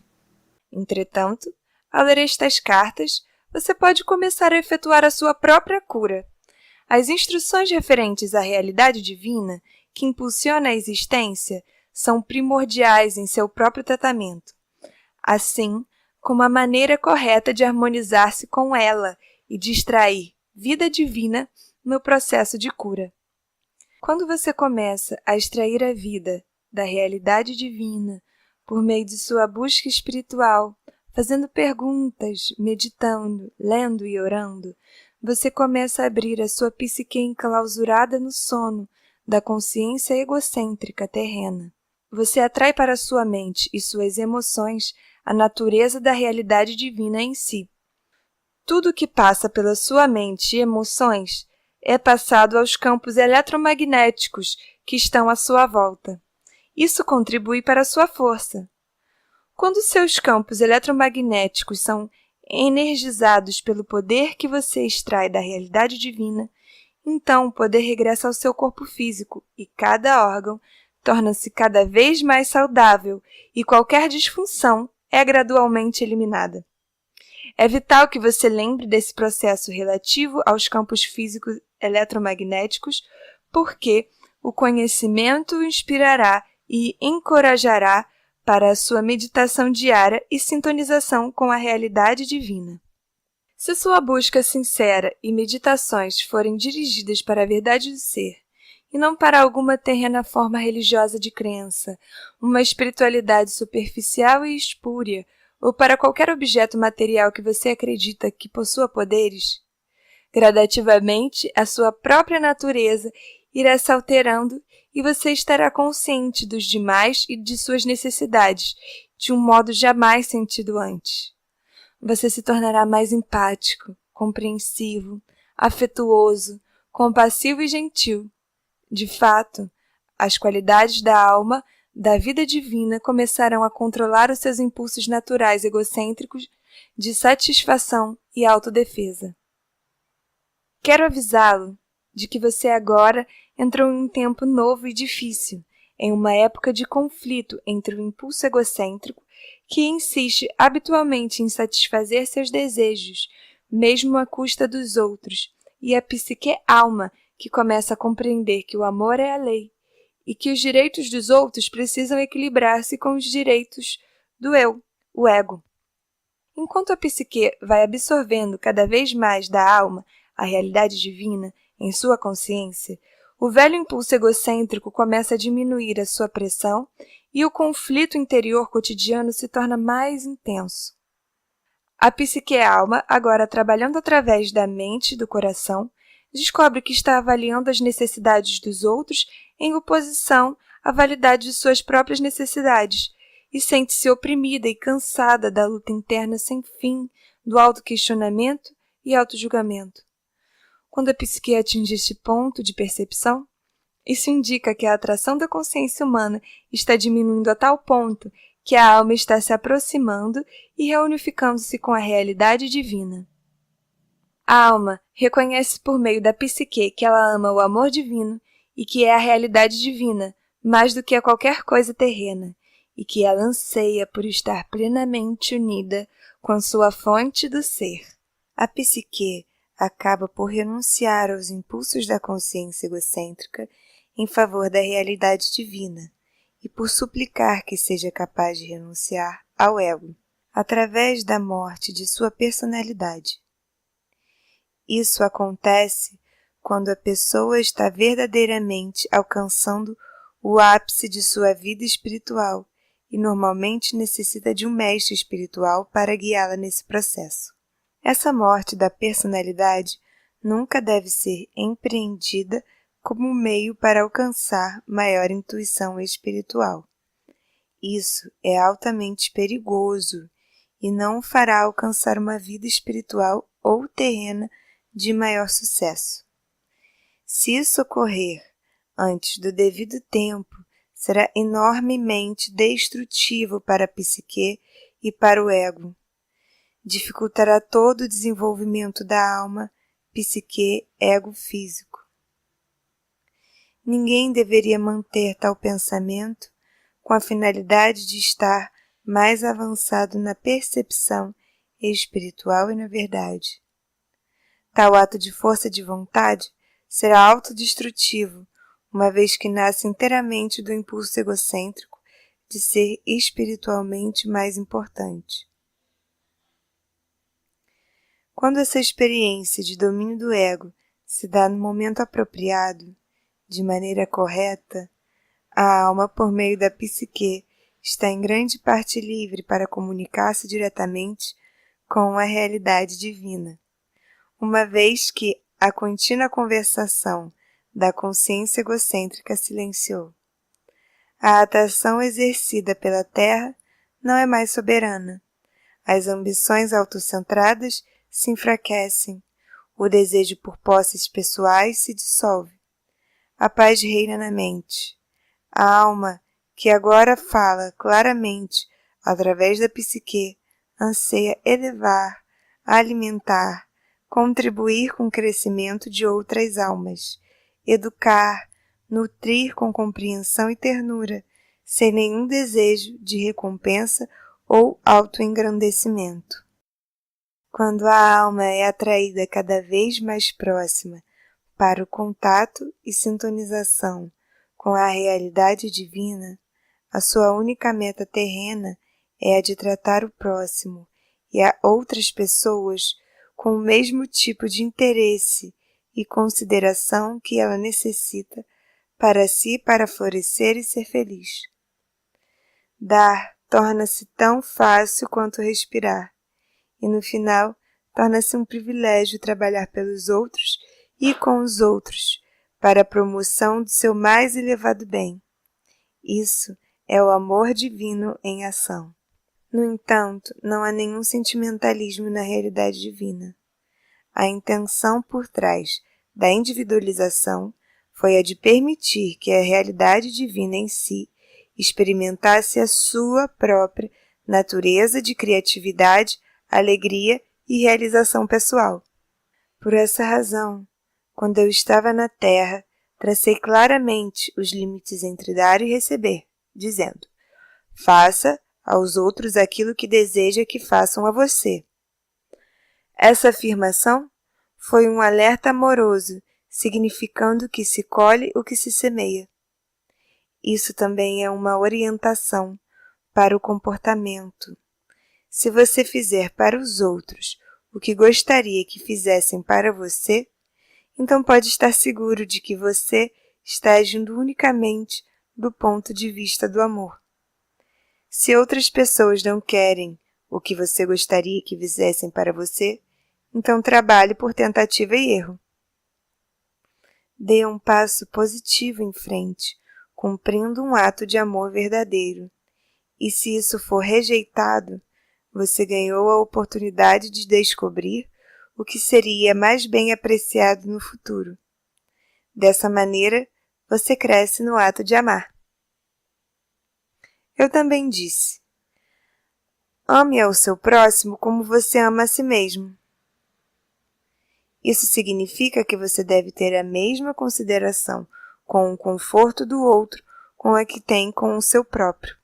Entretanto, ao ler estas cartas, você pode começar a efetuar a sua própria cura. As instruções referentes à realidade divina, que impulsiona a existência, são primordiais em seu próprio tratamento, assim como a maneira correta de harmonizar-se com ela e de extrair vida divina no processo de cura. Quando você começa a extrair a vida da realidade divina por meio de sua busca espiritual, fazendo perguntas, meditando, lendo e orando, você começa a abrir a sua psique enclausurada no sono da consciência egocêntrica terrena. Você atrai para sua mente e suas emoções a natureza da realidade divina em si. Tudo que passa pela sua mente e emoções é passado aos campos eletromagnéticos que estão à sua volta. Isso contribui para a sua força. Quando seus campos eletromagnéticos são energizados pelo poder que você extrai da realidade divina, então o poder regressa ao seu corpo físico e cada órgão torna-se cada vez mais saudável e qualquer disfunção é gradualmente eliminada. É vital que você lembre desse processo relativo aos campos físicos eletromagnéticos, porque o conhecimento o inspirará e encorajará para a sua meditação diária e sintonização com a realidade divina. Se sua busca sincera e meditações forem dirigidas para a verdade do ser, e não para alguma terrena forma religiosa de crença, uma espiritualidade superficial e espúria, ou para qualquer objeto material que você acredita que possua poderes, gradativamente a sua própria natureza irá se alterando e você estará consciente dos demais e de suas necessidades, de um modo jamais sentido antes. Você se tornará mais empático, compreensivo, afetuoso, compassivo e gentil. De fato, as qualidades da alma, da vida divina, começarão a controlar os seus impulsos naturais egocêntricos de satisfação e autodefesa. Quero avisá-lo de que você agora entrou em um tempo novo e difícil, em uma época de conflito entre o impulso egocêntrico, que insiste habitualmente em satisfazer seus desejos, mesmo à custa dos outros, e a psique-alma, que começa a compreender que o amor é a lei e que os direitos dos outros precisam equilibrar-se com os direitos do eu, o ego. Enquanto a psique vai absorvendo cada vez mais da alma a realidade divina em sua consciência, o velho impulso egocêntrico começa a diminuir a sua pressão e o conflito interior cotidiano se torna mais intenso. A psique-alma, agora trabalhando através da mente e do coração, descobre que está avaliando as necessidades dos outros em oposição à validade de suas próprias necessidades e sente-se oprimida e cansada da luta interna sem fim, do autoquestionamento e autojulgamento. Quando a psique atinge este ponto de percepção, isso indica que a atração da consciência humana está diminuindo a tal ponto que a alma está se aproximando e reunificando-se com a realidade divina. A alma reconhece por meio da psique que ela ama o amor divino e que é a realidade divina, mais do que a qualquer coisa terrena, e que ela anseia por estar plenamente unida com sua fonte do ser. A psique acaba por renunciar aos impulsos da consciência egocêntrica em favor da realidade divina e por suplicar que seja capaz de renunciar ao ego, através da morte de sua personalidade. Isso acontece quando a pessoa está verdadeiramente alcançando o ápice de sua vida espiritual e normalmente necessita de um mestre espiritual para guiá-la nesse processo. Essa morte da personalidade nunca deve ser empreendida como meio para alcançar maior intuição espiritual. Isso é altamente perigoso e não o fará alcançar uma vida espiritual ou terrena de maior sucesso. Se isso ocorrer antes do devido tempo, será enormemente destrutivo para a psique e para o ego. Dificultará todo o desenvolvimento da alma, psique, ego físico. Ninguém deveria manter tal pensamento com a finalidade de estar mais avançado na percepção espiritual e na verdade. Tal ato de força de vontade será autodestrutivo, uma vez que nasce inteiramente do impulso egocêntrico de ser espiritualmente mais importante. Quando essa experiência de domínio do ego se dá no momento apropriado, de maneira correta, a alma, por meio da psique, está em grande parte livre para comunicar-se diretamente com a realidade divina, uma vez que a contínua conversação da consciência egocêntrica silenciou. A atração exercida pela Terra não é mais soberana. As ambições autocentradas se enfraquecem. O desejo por posses pessoais se dissolve. A paz reina na mente. A alma, que agora fala claramente através da psique, anseia elevar, alimentar, contribuir com o crescimento de outras almas, educar, nutrir com compreensão e ternura, sem nenhum desejo de recompensa ou autoengrandecimento. Quando a alma é atraída cada vez mais próxima para o contato e sintonização com a realidade divina, a sua única meta terrena é a de tratar o próximo e a outras pessoas com o mesmo tipo de interesse e consideração que ela necessita para si, para florescer e ser feliz. Dar torna-se tão fácil quanto respirar, e no final torna-se um privilégio trabalhar pelos outros e com os outros, para a promoção do seu mais elevado bem. Isso é o amor divino em ação. No entanto, não há nenhum sentimentalismo na realidade divina. A intenção por trás da individualização foi a de permitir que a realidade divina em si experimentasse a sua própria natureza de criatividade, alegria e realização pessoal. Por essa razão, quando eu estava na Terra, tracei claramente os limites entre dar e receber, dizendo: faça aos outros aquilo que deseja que façam a você. Essa afirmação foi um alerta amoroso, significando que se colhe o que se semeia. Isso também é uma orientação para o comportamento. Se você fizer para os outros o que gostaria que fizessem para você, então pode estar seguro de que você está agindo unicamente do ponto de vista do amor. Se outras pessoas não querem o que você gostaria que fizessem para você, então trabalhe por tentativa e erro. Dê um passo positivo em frente, cumprindo um ato de amor verdadeiro. E se isso for rejeitado, você ganhou a oportunidade de descobrir o que seria mais bem apreciado no futuro. Dessa maneira, você cresce no ato de amar. Eu também disse: ame ao seu próximo como você ama a si mesmo. Isso significa que você deve ter a mesma consideração com o conforto do outro com a que tem com o seu próprio.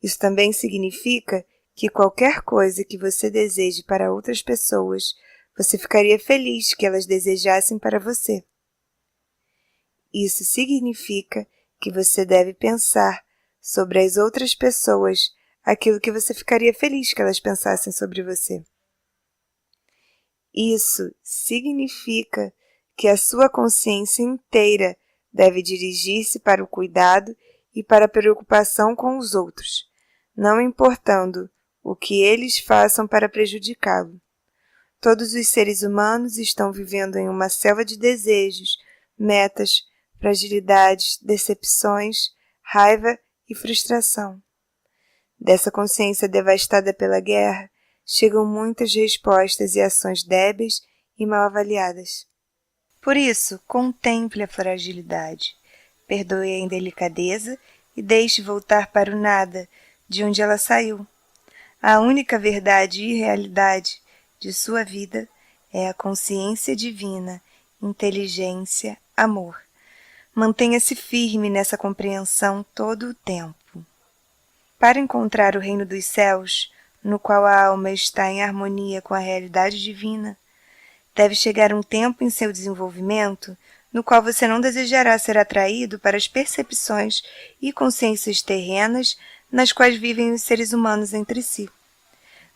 Isso também significa que qualquer coisa que você deseje para outras pessoas, você ficaria feliz que elas desejassem para você. Isso significa que você deve pensar sobre as outras pessoas aquilo que você ficaria feliz que elas pensassem sobre você. Isso significa que a sua consciência inteira deve dirigir-se para o cuidado e para a preocupação com os outros, não importando o que eles façam para prejudicá-lo. Todos os seres humanos estão vivendo em uma selva de desejos, metas, fragilidades, decepções, raiva e frustração. Dessa consciência devastada pela guerra, chegam muitas respostas e ações débeis e mal avaliadas. Por isso, contemple a fragilidade, perdoe a indelicadeza e deixe voltar para o nada, de onde ela saiu. A única verdade e realidade de sua vida é a consciência divina, inteligência, amor. Mantenha-se firme nessa compreensão todo o tempo. Para encontrar o reino dos céus, no qual a alma está em harmonia com a realidade divina, deve chegar um tempo em seu desenvolvimento no qual você não desejará ser atraído para as percepções e consciências terrenas nas quais vivem os seres humanos entre si.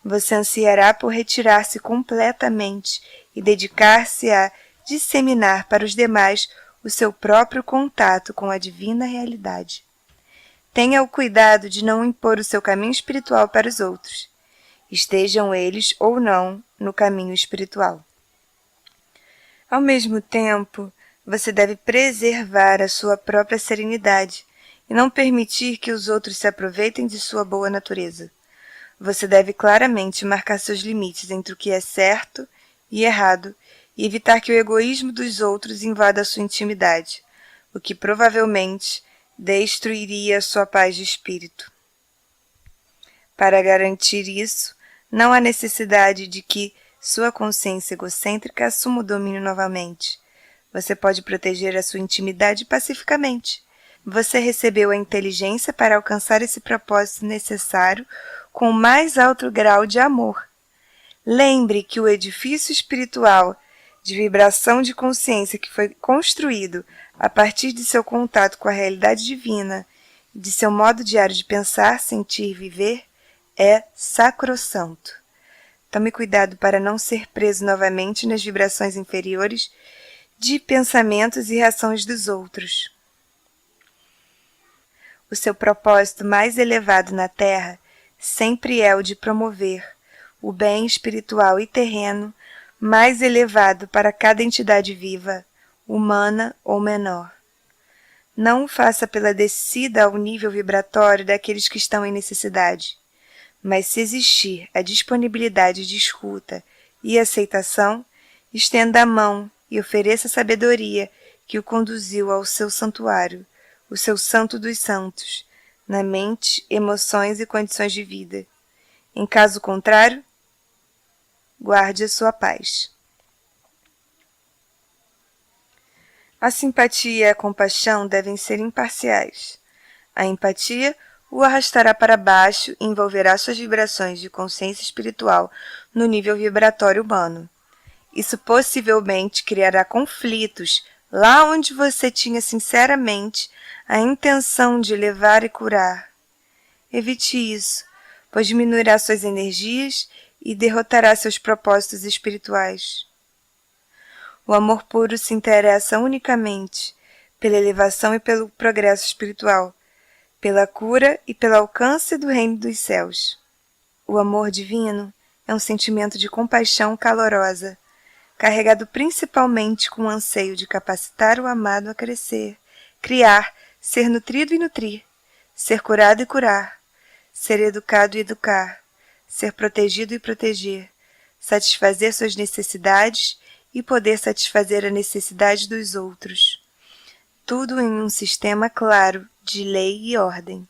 Você ansiará por retirar-se completamente e dedicar-se a disseminar para os demais o seu próprio contato com a divina realidade. Tenha o cuidado de não impor o seu caminho espiritual para os outros, estejam eles ou não no caminho espiritual. Ao mesmo tempo, você deve preservar a sua própria serenidade e não permitir que os outros se aproveitem de sua boa natureza. Você deve claramente marcar seus limites entre o que é certo e errado e evitar que o egoísmo dos outros invada a sua intimidade, o que provavelmente destruiria a sua paz de espírito. Para garantir isso, não há necessidade de que sua consciência egocêntrica assuma o domínio novamente. Você pode proteger a sua intimidade pacificamente. Você recebeu a inteligência para alcançar esse propósito necessário com o mais alto grau de amor. Lembre que o edifício espiritual de vibração de consciência que foi construído a partir de seu contato com a realidade divina e de seu modo diário de pensar, sentir e viver é sacrossanto. Tome cuidado para não ser preso novamente nas vibrações inferiores de pensamentos e reações dos outros. O seu propósito mais elevado na Terra sempre é o de promover o bem espiritual e terreno mais elevado para cada entidade viva, humana ou menor. Não o faça pela descida ao nível vibratório daqueles que estão em necessidade, mas se existir a disponibilidade de escuta e aceitação, estenda a mão e ofereça a sabedoria que o conduziu ao seu santuário, o seu santo dos santos, na mente, emoções e condições de vida. Em caso contrário, guarde a sua paz. A simpatia e a compaixão devem ser imparciais. A empatia o arrastará para baixo e envolverá suas vibrações de consciência espiritual no nível vibratório humano. Isso possivelmente criará conflitos lá onde você tinha sinceramente a intenção de levar e curar. Evite isso, pois diminuirá suas energias e derrotará seus propósitos espirituais. O amor puro se interessa unicamente pela elevação e pelo progresso espiritual, pela cura e pelo alcance do reino dos céus. O amor divino é um sentimento de compaixão calorosa, carregado principalmente com o anseio de capacitar o amado a crescer, criar, ser nutrido e nutrir, ser curado e curar, ser educado e educar, ser protegido e proteger, satisfazer suas necessidades e poder satisfazer a necessidade dos outros. Tudo em um sistema claro de lei e ordem.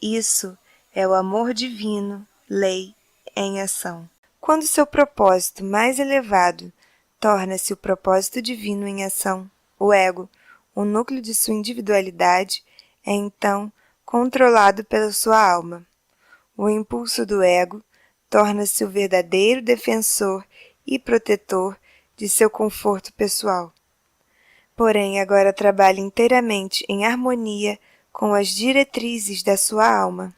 Isso é o amor divino, lei em ação. Quando seu propósito mais elevado torna-se o propósito divino em ação, o ego, o núcleo de sua individualidade, é então controlado pela sua alma. O impulso do ego torna-se o verdadeiro defensor e protetor de seu conforto pessoal. Porém, agora trabalhe inteiramente em harmonia com as diretrizes da sua alma,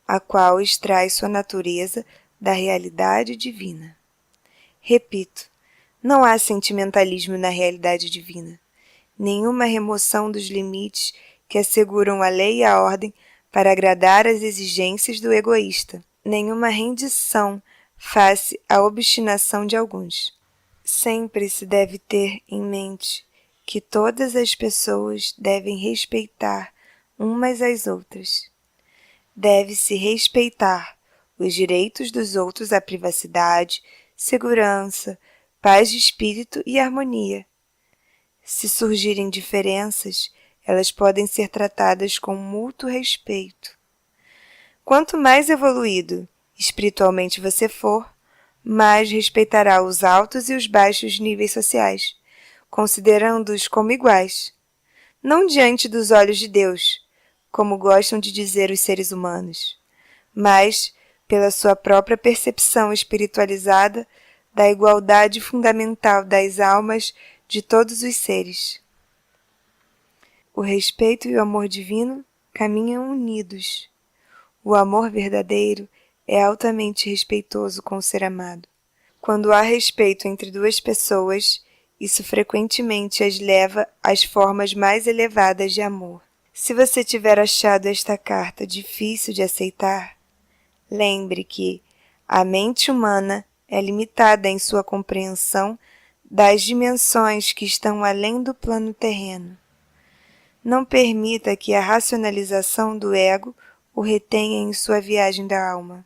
a qual extrai sua natureza da realidade divina. Repito, não há sentimentalismo na realidade divina, nenhuma remoção dos limites que asseguram a lei e a ordem para agradar às exigências do egoísta, nenhuma rendição face à obstinação de alguns. Sempre se deve ter em mente que todas as pessoas devem respeitar umas às outras. Deve-se respeitar os direitos dos outros à privacidade, segurança, paz de espírito e harmonia. Se surgirem diferenças, elas podem ser tratadas com mútuo respeito. Quanto mais evoluído espiritualmente você for, mais respeitará os altos e os baixos níveis sociais, considerando-os como iguais, não diante dos olhos de Deus, como gostam de dizer os seres humanos, mas pela sua própria percepção espiritualizada da igualdade fundamental das almas de todos os seres. O respeito e o amor divino caminham unidos. O amor verdadeiro é altamente respeitoso com o ser amado. Quando há respeito entre duas pessoas, isso frequentemente as leva às formas mais elevadas de amor. Se você tiver achado esta carta difícil de aceitar, lembre que a mente humana é limitada em sua compreensão das dimensões que estão além do plano terreno. Não permita que a racionalização do ego o retenha em sua viagem da alma.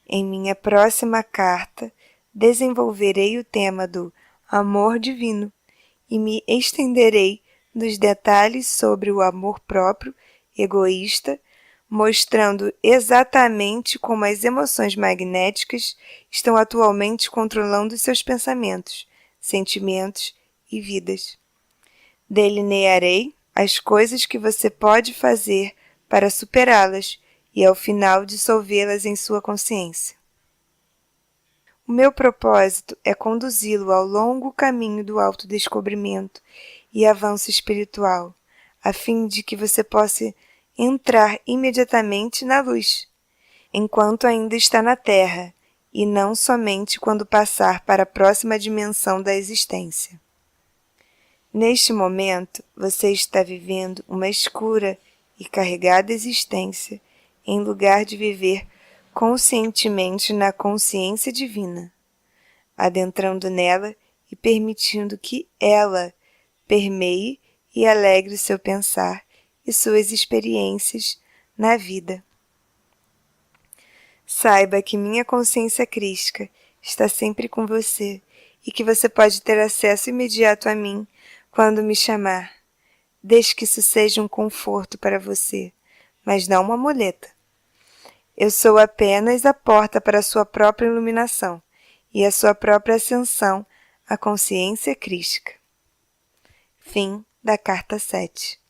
Em minha próxima carta, desenvolverei o tema do amor divino e me estenderei nos detalhes sobre o amor próprio, egoísta, mostrando exatamente como as emoções magnéticas estão atualmente controlando seus pensamentos, sentimentos e vidas. Delinearei as coisas que você pode fazer para superá-las e, ao final, dissolvê-las em sua consciência. O meu propósito é conduzi-lo ao longo caminho do autodescobrimento e avanço espiritual, a fim de que você possa entrar imediatamente na luz, enquanto ainda está na Terra, e não somente quando passar para a próxima dimensão da existência. Neste momento, você está vivendo uma escura e carregada existência, em lugar de viver conscientemente na consciência divina, adentrando nela e permitindo que ela permeie e alegre seu pensar e suas experiências na vida. Saiba que minha consciência crística está sempre com você e que você pode ter acesso imediato a mim quando me chamar, desde que isso seja um conforto para você, mas não uma muleta. Eu sou apenas a porta para a sua própria iluminação e a sua própria ascensão à consciência crística. Fim da carta 7.